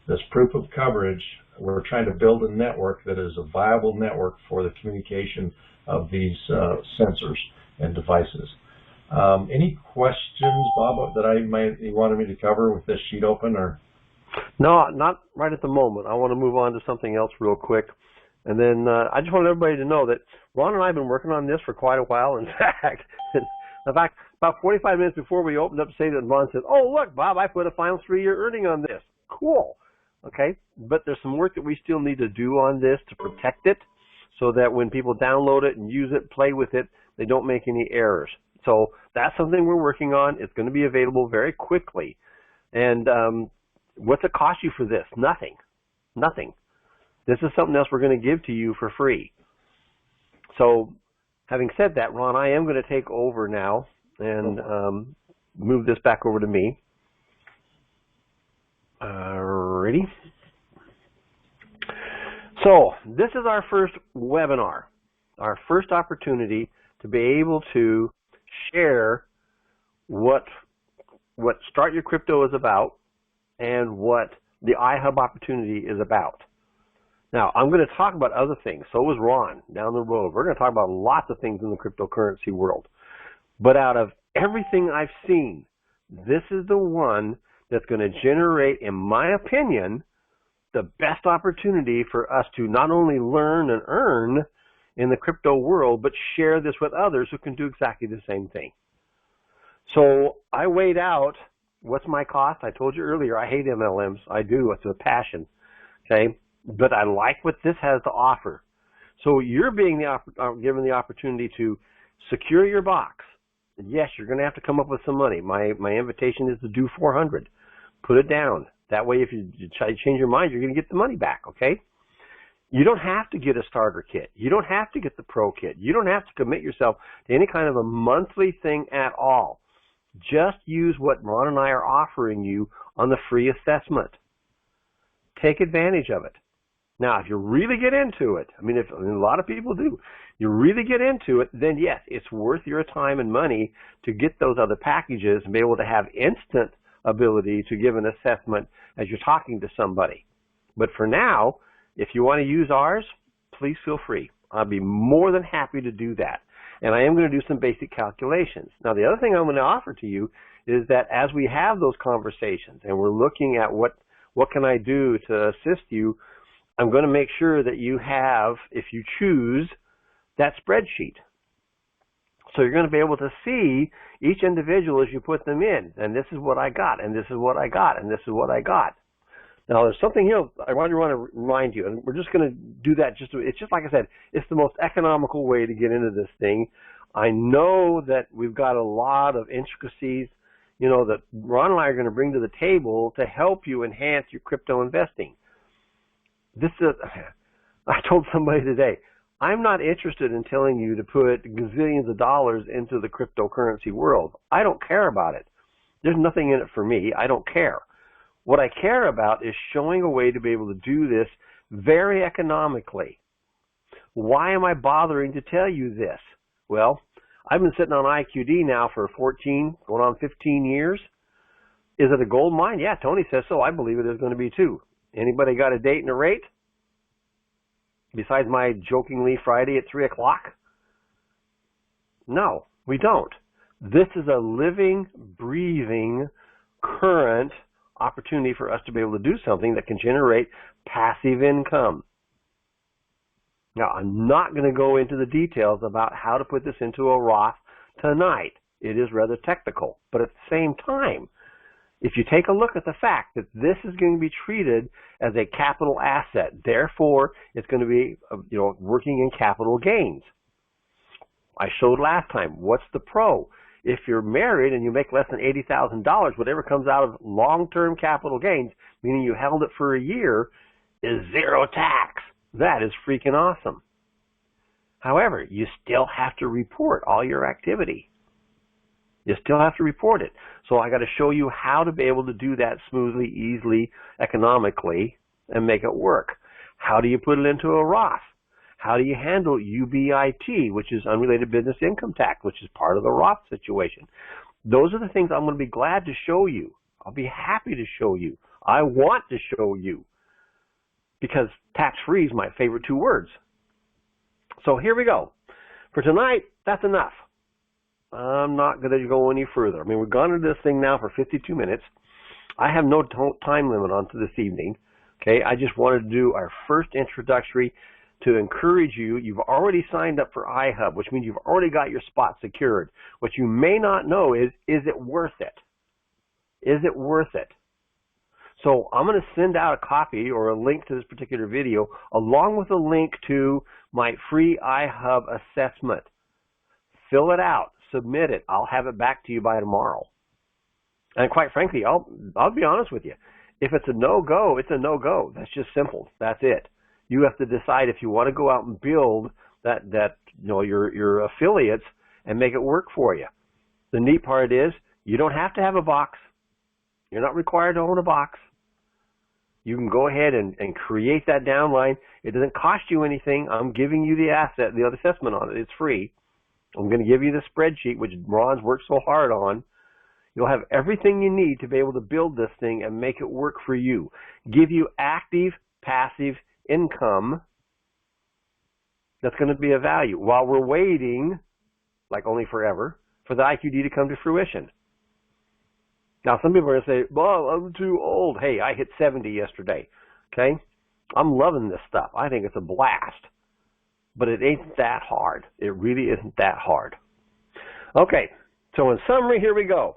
This proof of coverage, we're trying to build a network that is a viable network for the communication of these sensors and devices. Any questions, Bob, that you wanted me to cover with this sheet open? Or? No, not right at the moment. I want to move on to something else real quick. And then I just want everybody to know that Ron and I have been working on this for quite a while. In fact, about 45 minutes before we opened up, say that Ron said, "Oh, look, Bob, I put a final 3-year earning on this." Cool. Okay, but there's some work that we still need to do on this to protect it so that when people download it and use it, play with it, they don't make any errors. So that's something we're working on. It's going to be available very quickly. And what's it cost you for this? Nothing. Nothing. This is something else we're going to give to you for free. So having said that, Ron, I am going to take over now and move this back over to me. Ready? So this is our first webinar, our first opportunity to be able to share what Start Your Crypto is about and what the Ihub opportunity is about. Now, I'm going to talk about other things. So is Ron down the road. We're going to talk about lots of things in the cryptocurrency world. But out of everything I've seen, this is the one that's going to generate, in my opinion, the best opportunity for us to not only learn and earn in the crypto world, but share this with others who can do exactly the same thing. So I weighed out what's my cost. I told you earlier, I hate MLMs. I do. It's a passion. Okay? But I like what this has to offer. So you're being given the opportunity to secure your box. Yes, you're going to have to come up with some money. My invitation is to do $400. Put it down. That way, if you change your mind, you're going to get the money back, okay? You don't have to get a starter kit. You don't have to get the pro kit. You don't have to commit yourself to any kind of a monthly thing at all. Just use what Ron and I are offering you on the free assessment. Take advantage of it. Now, if you really get into it, I mean, a lot of people do, you really get into it, then yes, it's worth your time and money to get those other packages and be able to have instant ability to give an assessment as you're talking to somebody. But for now, if you want to use ours, please feel free. I'll be more than happy to do that. And I am going to do some basic calculations. Now, the other thing I'm going to offer to you is that as we have those conversations and we're looking at what can I do to assist you, I'm going to make sure that you have, if you choose, that spreadsheet. So you're going to be able to see each individual as you put them in. And this is what I got, and this is what I got, and this is what I got. Now, there's something here I want to remind you, and we're just going to do that. It's just like I said, it's the most economical way to get into this thing. I know that we've got a lot of intricacies, that Ron and I are going to bring to the table to help you enhance your crypto investing. I told somebody today, I'm not interested in telling you to put gazillions of dollars into the cryptocurrency world. I don't care about it. There's nothing in it for me. I don't care. What I care about is showing a way to be able to do this very economically. Why am I bothering to tell you this? Well, I've been sitting on IQD now for 14, going on 15 years. Is it a gold mine? Yeah, Tony says so. I believe it is going to be too. Anybody got a date and a rate? Besides my jokingly Friday at 3 o'clock? No, we don't. This is a living, breathing, current opportunity for us to be able to do something that can generate passive income. Now, I'm not going to go into the details about how to put this into a Roth tonight. It is rather technical. But at the same time, if you take a look at the fact that this is going to be treated as a capital asset, therefore it's going to be, working in capital gains. I showed last time, what's the pro? If you're married and you make less than $80,000, whatever comes out of long-term capital gains, meaning you held it for a year, is zero tax. That is freaking awesome. However, you still have to report all your activity. You still have to report it. So I got to show you how to be able to do that smoothly, easily, economically, and make it work. How do you put it into a Roth? How do you handle UBIT, which is unrelated business income tax, which is part of the Roth situation? Those are the things I'm going to be glad to show you. I'll be happy to show you. I want to show you, because tax-free is my favorite two words. So here we go. For tonight, that's enough. I'm not going to go any further. I mean, we've gone into this thing now for 52 minutes. I have no time limit on to this evening. Okay, I just wanted to do our first introductory to encourage you. You've already signed up for Ihub, which means you've already got your spot secured. What you may not know is it worth it? Is it worth it? So I'm going to send out a copy or a link to this particular video along with a link to my free Ihub assessment. Fill it out, submit it. I'll have it back to you by tomorrow. And quite frankly, I'll be honest with you. If it's a no-go, it's a no-go. That's just simple. That's it. You have to decide if you want to go out and build your affiliates and make it work for you. The neat part is you don't have to have a box. You're not required to own a box. You can go ahead and create that downline. It doesn't cost you anything. I'm giving you the asset, the assessment on it. It's free. I'm going to give you the spreadsheet, which Ron's worked so hard on. You'll have everything you need to be able to build this thing and make it work for you. Give you active, passive income that's going to be of value while we're waiting, like only forever, for the IQD to come to fruition. Now, some people are going to say, well, I'm too old. Hey, I hit 70 yesterday. Okay? I'm loving this stuff. I think it's a blast. But it ain't that hard. It really isn't that hard. Okay, so in summary, here we go.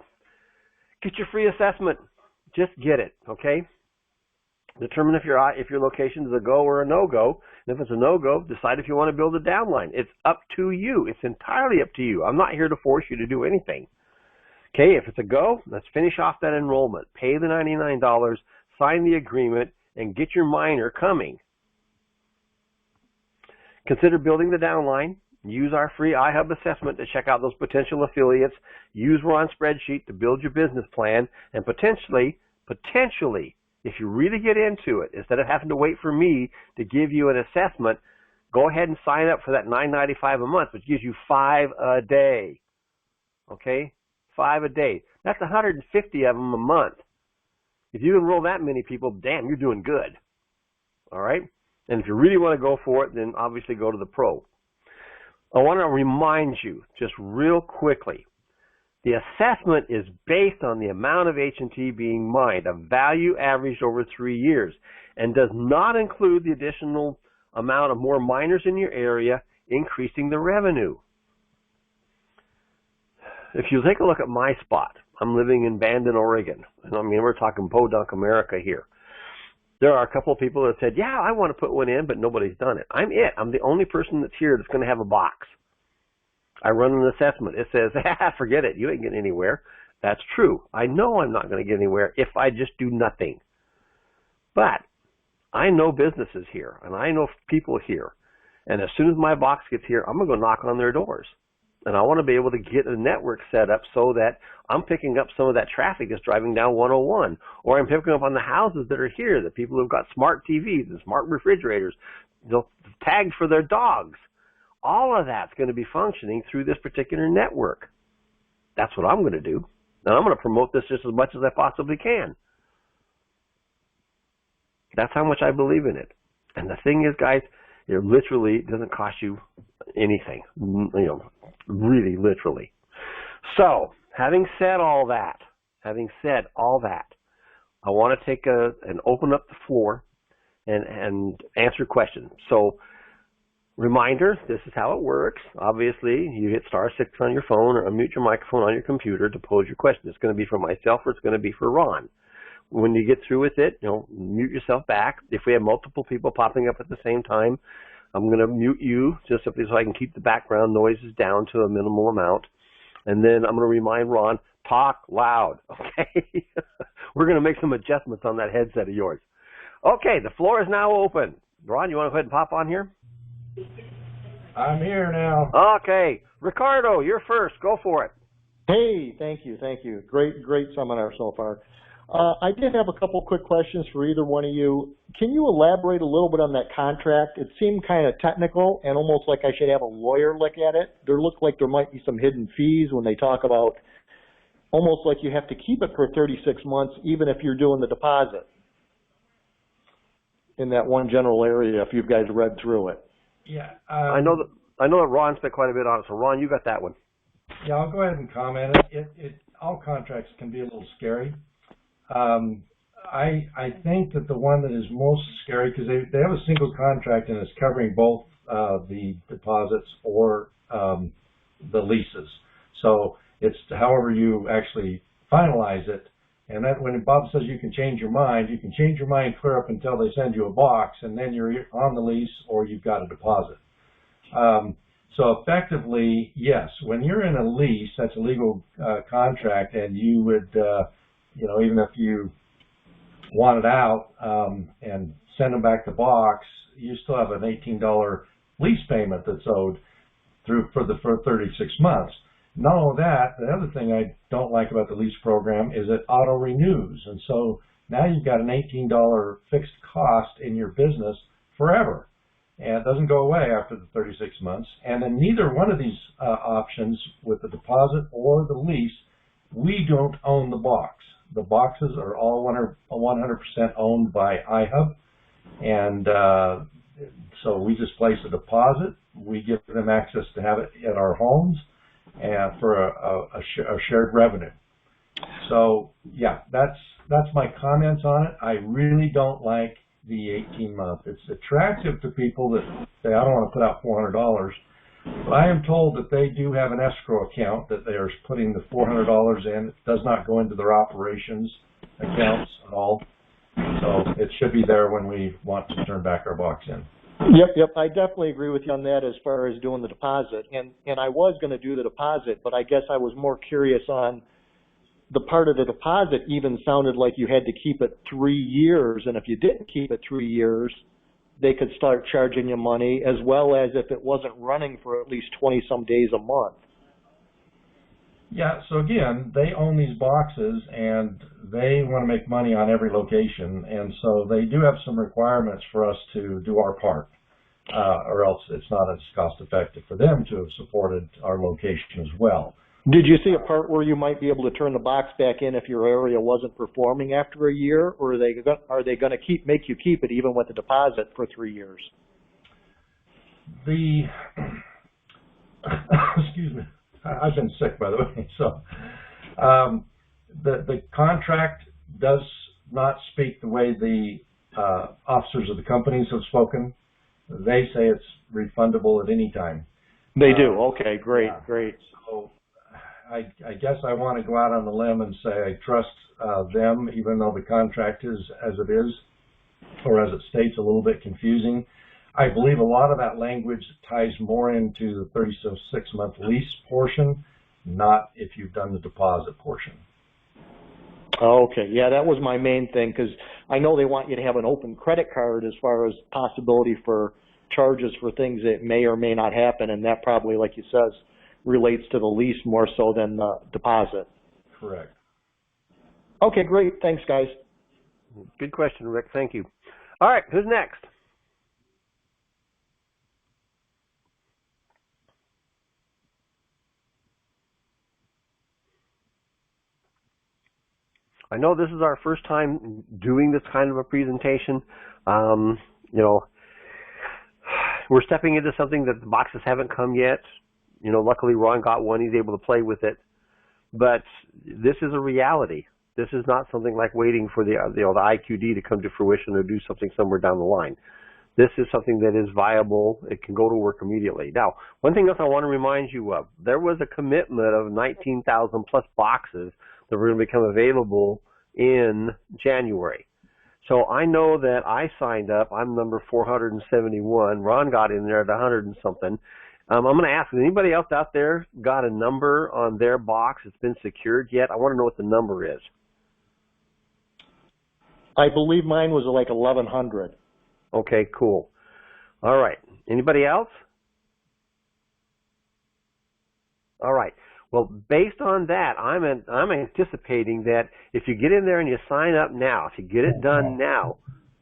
Get your free assessment. Just get it, okay? Determine if your location is a go or a no-go. And if it's a no-go, decide if you want to build a downline. It's up to you. It's entirely up to you. I'm not here to force you to do anything. Okay, if it's a go, let's finish off that enrollment. Pay the $99, sign the agreement, and get your miner coming. Consider building the downline. Use our free Ihub assessment to check out those potential affiliates. Use Ron's spreadsheet to build your business plan. And potentially, if you really get into it, instead of having to wait for me to give you an assessment, go ahead and sign up for that $9.95 a month, which gives you 5 a day. Okay? 5 a day. That's 150 of them a month. If you enroll that many people, damn, you're doing good. All right? And if you really want to go for it, then obviously go to the pro. I want to remind you just real quickly, the assessment is based on the amount of H&T being mined, a value averaged over 3 years, and does not include the additional amount of more miners in your area, increasing the revenue. If you take a look at my spot, I'm living in Bandon, Oregon. I mean, we're talking Podunk, America here. There are a couple of people that said, yeah, I want to put one in, but nobody's done it. I'm it. I'm the only person that's here that's going to have a box. I run an assessment. It says, forget it. You ain't getting anywhere. That's true. I know I'm not going to get anywhere if I just do nothing. But I know businesses here, and I know people here. And as soon as my box gets here, I'm going to go knock on their doors. And I want to be able to get a network set up so that I'm picking up some of that traffic that's driving down 101. Or I'm picking up on the houses that are here, the people who've got smart TVs and smart refrigerators, tagged for their dogs. All of that's going to be functioning through this particular network. That's what I'm going to do. And I'm going to promote this just as much as I possibly can. That's how much I believe in it. And the thing is, guys, it literally doesn't cost you anything, really literally. So, having said all that, I want to take and open up the floor and answer questions. So, reminder, this is how it works. Obviously, you hit *6 on your phone or unmute your microphone on your computer to pose your question. It's going to be for myself or it's going to be for Ron. When you get through with it, mute yourself back. If we have multiple people popping up at the same time, I'm going to mute you just so I can keep the background noises down to a minimal amount. And then I'm going to remind Ron, talk loud, okay? We're going to make some adjustments on that headset of yours. Okay, the floor is now open. Ron, you want to go ahead and pop on here? I'm here now. Okay. Ricardo, you're first. Go for it. Hey, thank you. Great seminar so far. I did have a couple quick questions for either one of you. Can you elaborate a little bit on that contract? It seemed kind of technical and almost like I should have a lawyer look at it. There looked like there might be some hidden fees when they talk about almost like you have to keep it for 36 months even if you're doing the deposit in that one general area if you guys read through it. Yeah. I know that Ron spent quite a bit on it. So Ron, you got that one. Yeah, I'll go ahead and comment. All contracts can be a little scary. I think that the one that is most scary, because they have a single contract and it's covering both the deposits or the leases. So it's however you actually finalize it. And that when Bob says you can change your mind clear up until they send you a box, and then you're on the lease or you've got a deposit. So effectively, yes, when you're in a lease, that's a legal contract, and you would, even if you wanted out and send them back the box, you still have an $18 lease payment that's owed for 36 months. Not only that, the other thing I don't like about the lease program is it auto renews, and so now you've got an $18 fixed cost in your business forever. And it doesn't go away after the 36 months. And then neither one of these options, with the deposit or the lease, we don't own the box. The boxes are all 100% owned by Ihub. And so we just place a deposit. We give them access to have it at our homes and for a shared revenue. So, yeah, that's my comments on it. I really don't like the 18-month. It's attractive to people that say, I don't want to put out $400, but I am told that they do have an escrow account that they are putting the $400 in. It does not go into their operations accounts at all. So it should be there when we want to turn back our box in. Yep. I definitely agree with you on that as far as doing the deposit. And I was going to do the deposit, but I guess I was more curious on the part of the deposit even sounded like you had to keep it 3 years, and if you didn't keep it 3 years, they could start charging you money, as well as if it wasn't running for at least 20-some days a month. Yeah, so again, they own these boxes, and they want to make money on every location, and so they do have some requirements for us to do our part, or else it's not as cost-effective for them to have supported our location as well. Did you see a part where you might be able to turn the box back in if your area wasn't performing after a year, or are they going to make you keep it even with the deposit for 3 years? Excuse me, I've been sick, by the way. So the contract does not speak the way the officers of the companies have spoken. They say it's refundable at any time. They do. Okay, great, yeah. Great. So I guess I want to go out on a limb and say I trust them, even though the contract is as it is, or as it states, a little bit confusing. I believe a lot of that language ties more into the 36-month lease portion, not if you've done the deposit portion. Okay, yeah, that was my main thing, because I know they want you to have an open credit card as far as possibility for charges for things that may or may not happen, and that probably, like you says, relates to the lease more so than the deposit. Correct. Okay, great. Thanks, guys. Good question, Rick. Thank you. All right, who's next? I know this is our first time doing this kind of a presentation. We're stepping into something that the boxes haven't come yet. Luckily Ron got one. He's able to play with it. But this is a reality. This is not something like waiting for the IQD to come to fruition or do something somewhere down the line. This is something that is viable. It can go to work immediately. Now, one thing else I want to remind you of, there was a commitment of 19,000 plus boxes that were going to become available in January. So I know that I signed up. I'm number 471. Ron got in there at 100 and something. I'm going to ask, has anybody else out there got a number on their box that's been secured yet? I want to know what the number is. I believe mine was like 1,100. Okay, cool. All right. Anybody else? All right. Well, based on that, I'm anticipating that if you get in there and you sign up now, if you get it done now,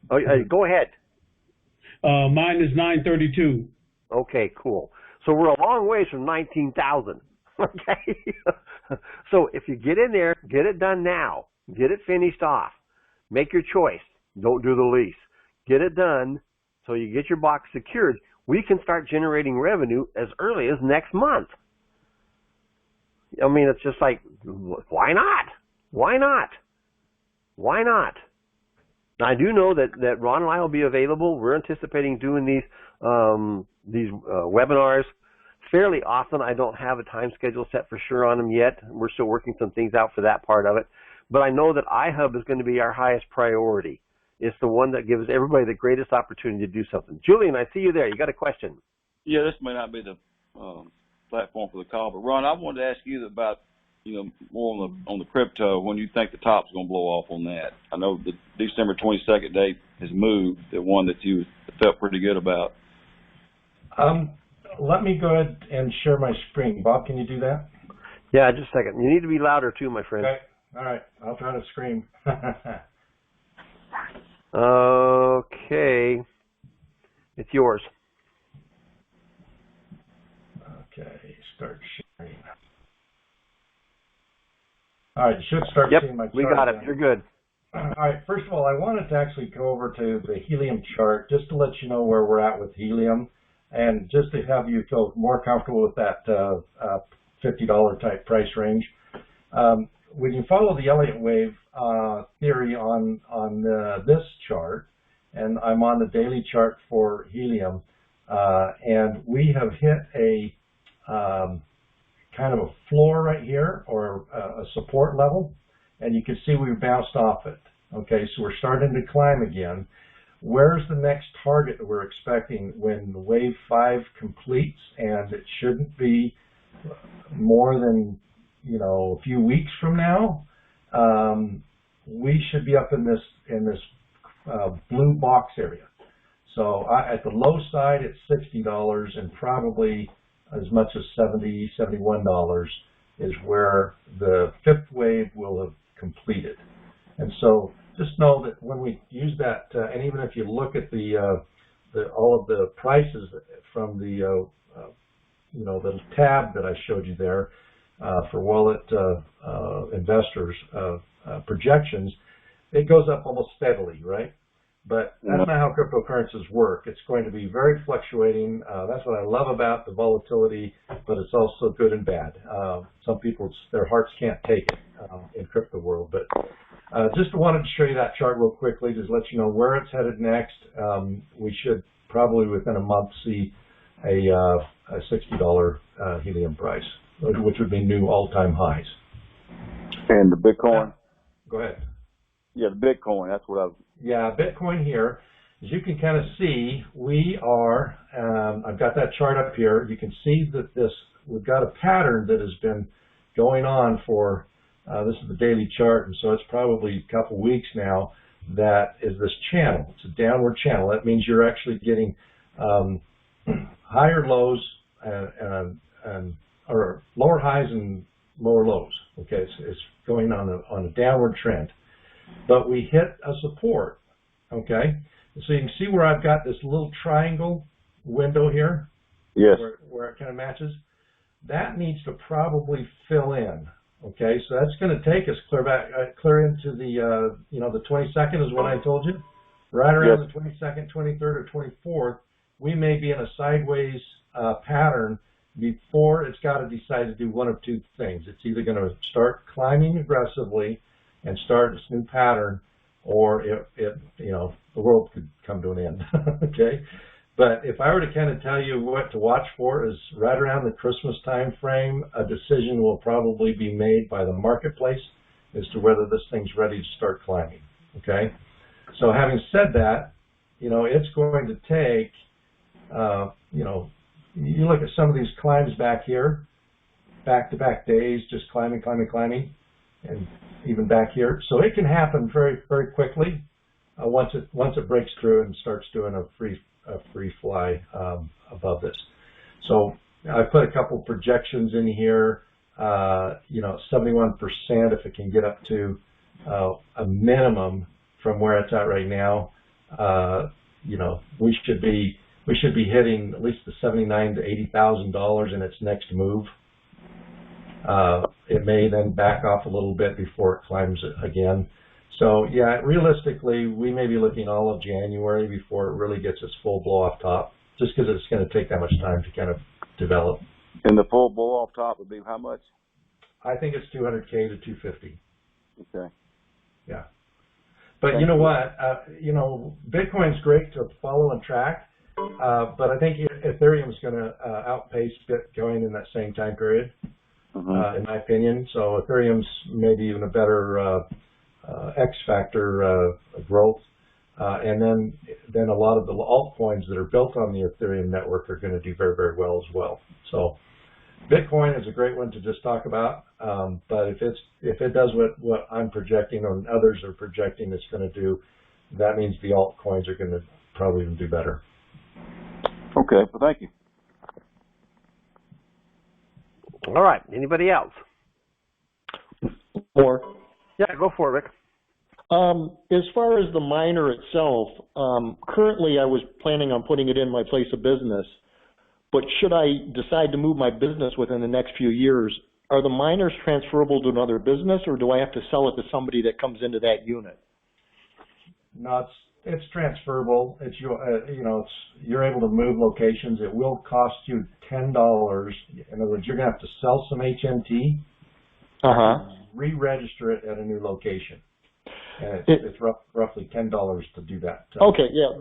go ahead. Mine is 932. Okay, cool. So we're a long ways from 19,000. Okay. So if you get in there, get it done now. Get it finished off. Make your choice. Don't do the lease. Get it done so you get your box secured. We can start generating revenue as early as next month. I mean, it's just like, why not? Why not? Why not? Now, I do know that Ron and I will be available. We're anticipating doing these webinars fairly often. I don't have a time schedule set for sure on them yet. We're still working some things out for that part of it. But I know that Ihub is going to be our highest priority. It's the one that gives everybody the greatest opportunity to do something. Julian, I see you there. You got a question? Yeah, this may not be the platform for the call, but Ron, I wanted to ask you about, more on the crypto, when you think the top's going to blow off on that. I know the December 22nd date has moved, the one that you felt pretty good about. Let me go ahead and share my screen. Bob, can you do that? Yeah, just a second. You need to be louder too, my friend. Okay. All right. I'll try to scream. Okay. It's yours. Okay. Start sharing. All right. You should start seeing my chart. We got it. Then. You're good. All right. First of all, I wanted to actually go over to the Helium chart just to let you know where we're at with Helium, and just to have you feel more comfortable with that $50 type price range. When you follow the Elliott wave theory on this chart, and I'm on the daily chart for Helium, and we have hit a kind of a floor right here, or a support level, and you can see we've bounced off it. Okay, so we're starting to climb again. Where's the next target that we're expecting when the wave 5 completes? And it shouldn't be more than a few weeks from now. We should be up in this blue box area. So at the low side, it's $60, and probably as much as $70, $71 is where the 5th wave will have completed. And so just know that when we use that, and even if you look at all of the prices from the the tab that I showed you there for wallet investors projections, it goes up almost steadily, right? But that's not how cryptocurrencies work. It's going to be very fluctuating. That's what I love about the volatility, but it's also good and bad. Some people, their hearts can't take it in crypto world. But just wanted to show you that chart real quickly, just let you know where it's headed next. We should probably within a month see a $60 helium price, which would be new all-time highs. And the Bitcoin? Go ahead. Yeah, the Bitcoin, that's what I was... Yeah, Bitcoin here, as you can kind of see, we are, I've got that chart up here. You can see that we've got a pattern that has been going on for, this is the daily chart, and so it's probably a couple weeks now, that is this channel. It's a downward channel. That means you're actually getting higher lows or lower highs and lower lows. Okay, it's going on a downward trend. But we hit a support, okay? So you can see where I've got this little triangle window here, yes, where it kind of matches. That needs to probably fill in, okay? So that's going to take us clear into the, the 22nd is what I told you. Right around the 22nd, 23rd, or 24th, we may be in a sideways pattern before it's got to decide to do one of two things. It's either going to start climbing aggressively and start this new pattern, or the world could come to an end. Okay, but if I were to kind of tell you what to watch for, is right around the Christmas time frame, a decision will probably be made by the marketplace as to whether this thing's ready to start climbing. Okay, so having said that, it's going to take, you look at some of these climbs back here, back-to-back days, just climbing, and even back here. So it can happen very, very quickly once it breaks through and starts doing a free fly above this. So I put a couple projections in here. 71% if it can get up to a minimum from where it's at right now. We should be hitting at least the $79,000 to $80,000 in its next move. It may then back off a little bit before it climbs again. So yeah, realistically, we may be looking all of January before it really gets its full blow off top, just because it's going to take that much time to kind of develop. And the full blow off top would be how much? I think it's 200K to 250. Okay. Yeah. But you know what? Bitcoin's great to follow and track, but I think Ethereum's going to outpace Bitcoin in that same time period, in my opinion. So Ethereum's maybe even a better X factor growth. And then a lot of the altcoins that are built on the Ethereum network are going to do very, very well as well. So Bitcoin is a great one to just talk about, but if it does what I'm projecting or others are projecting it's going to do, that means the altcoins are going to probably even do better. Okay, well, thank you. All right. Anybody else? More. Yeah, go for it, Rick. As far as the miner itself, currently I was planning on putting it in my place of business, but should I decide to move my business within the next few years, are the miners transferable to another business, or do I have to sell it to somebody that comes into that unit? No, it's transferable. It's you're able to move locations. It will cost you $10. In other words, you're going to have to sell some HNT, re-register it at a new location. And it's roughly $10 to do that. Okay, yeah,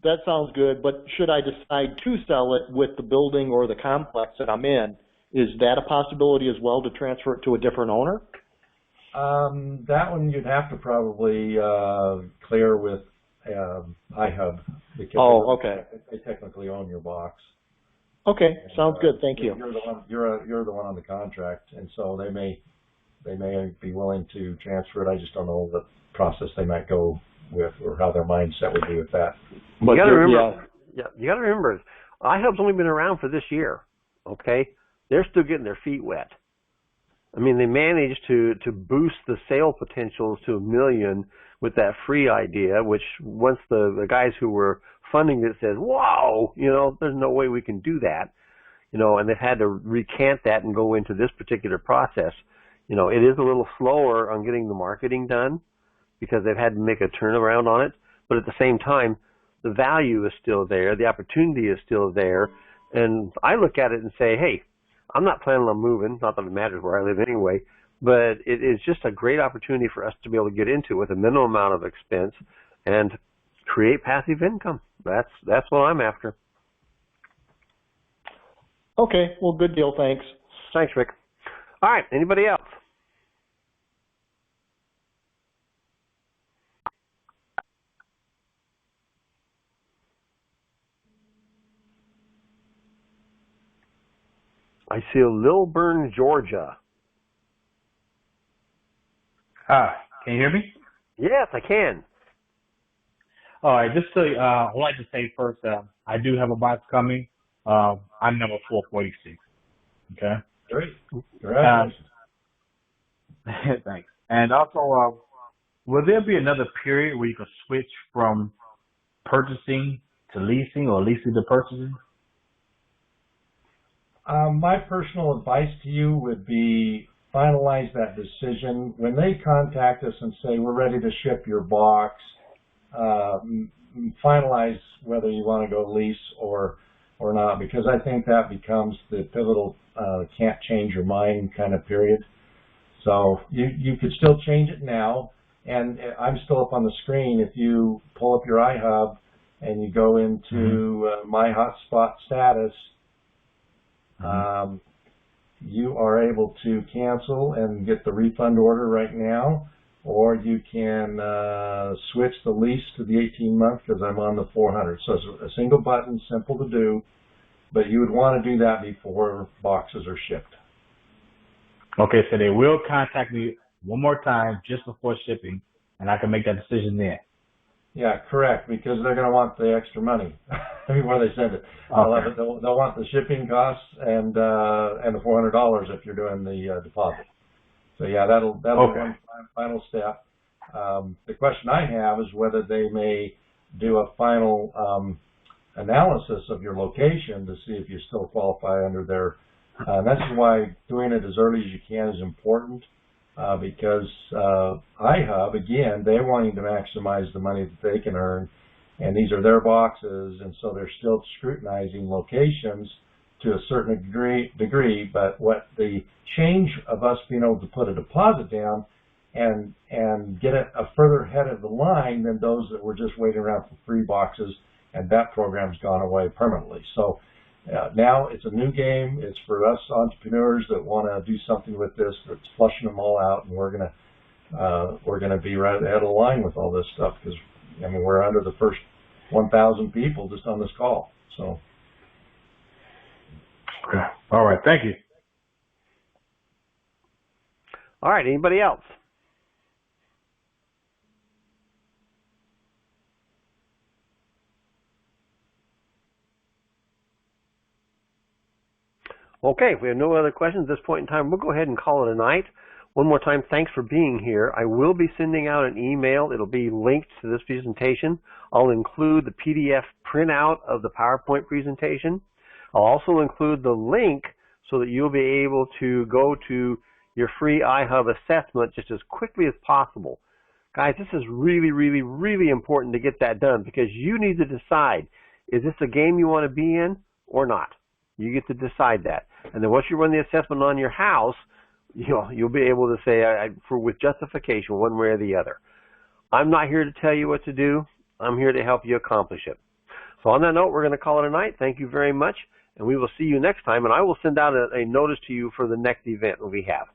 that sounds good. But should I decide to sell it with the building or the complex that I'm in, is that a possibility as well to transfer it to a different owner? That one you'd have to probably clear with Ihub, because they technically own your box. Okay, sounds good. Thank you. You're the one on the contract, and so they may be willing to transfer it. I just don't know the process they might go with or how their mindset would be with that. But you got to remember, iHub's only been around for this year. Okay, they're still getting their feet wet. I mean, they managed to boost the sale potentials to 1 million with that free idea, which once the guys who were funding it says, "Whoa, there's no way we can do that," and they've had to recant that and go into this particular process. It is a little slower on getting the marketing done because they've had to make a turnaround on it. But at the same time, the value is still there. The opportunity is still there. And I look at it and say, hey, I'm not planning on moving. Not that it matters where I live anyway. But it is just a great opportunity for us to be able to get into with a minimum amount of expense and create passive income. That's what I'm after. Okay, well, good deal. Thanks. Thanks, Rick. All right, anybody else? I see Lilburn, Georgia. Hi, can you hear me? Yes, I can. All right, just to, I'd like to say first, I do have a box coming. I'm number 446. Okay? Great. Congratulations. Thanks. And also, will there be another period where you can switch from purchasing to leasing or leasing to purchasing? My personal advice to you would be finalize that decision. When they contact us and say, we're ready to ship your box, finalize whether you want to go lease or not, because I think that becomes the pivotal can't change your mind kind of period. So you could still change it now, and I'm still up on the screen. If you pull up your iHub and you go into my hotspot status, you are able to cancel and get the refund order right now, or you can switch the lease to the 18-month because I'm on the 400. So it's a single button, simple to do, but you would want to do that before boxes are shipped. Okay, so they will contact me one more time just before shipping, and I can make that decision then. Yeah, correct, because they're going to want the extra money. before they send it. Okay. They'll want the shipping costs and the $400 if you're doing the deposit. So yeah, that'll be one final step. The question I have is whether they may do a final analysis of your location to see if you still qualify under their. That's why doing it as early as you can is important, because Ihub, again, they're wanting to maximize the money that they can earn, and these are their boxes, and so they're still scrutinizing locations to a certain degree. But what the change of us being able to put a deposit down and get it a further ahead of the line than those that were just waiting around for free boxes, and that program's gone away permanently. So now it's a new game. It's for us entrepreneurs that want to do something with this, that's flushing them all out, and we're gonna be right ahead of the line with all this stuff, because I mean we're under the first 1,000 people just on this call. So. Okay. All right. Thank you. All right. Anybody else? Okay, if we have no other questions at this point in time, we'll go ahead and call it a night. One more time, thanks for being here. I will be sending out an email. It'll be linked to this presentation. I'll include the PDF printout of the PowerPoint presentation. I'll also include the link so that you'll be able to go to your free Ihub assessment just as quickly as possible. Guys, this is really, really, really important to get that done, because you need to decide, is this a game you want to be in or not? You get to decide that. And then once you run the assessment on your house, you'll be able to say with justification one way or the other. I'm not here to tell you what to do. I'm here to help you accomplish it. So on that note, we're going to call it a night. Thank you very much, and we will see you next time. And I will send out a notice to you for the next event that we have.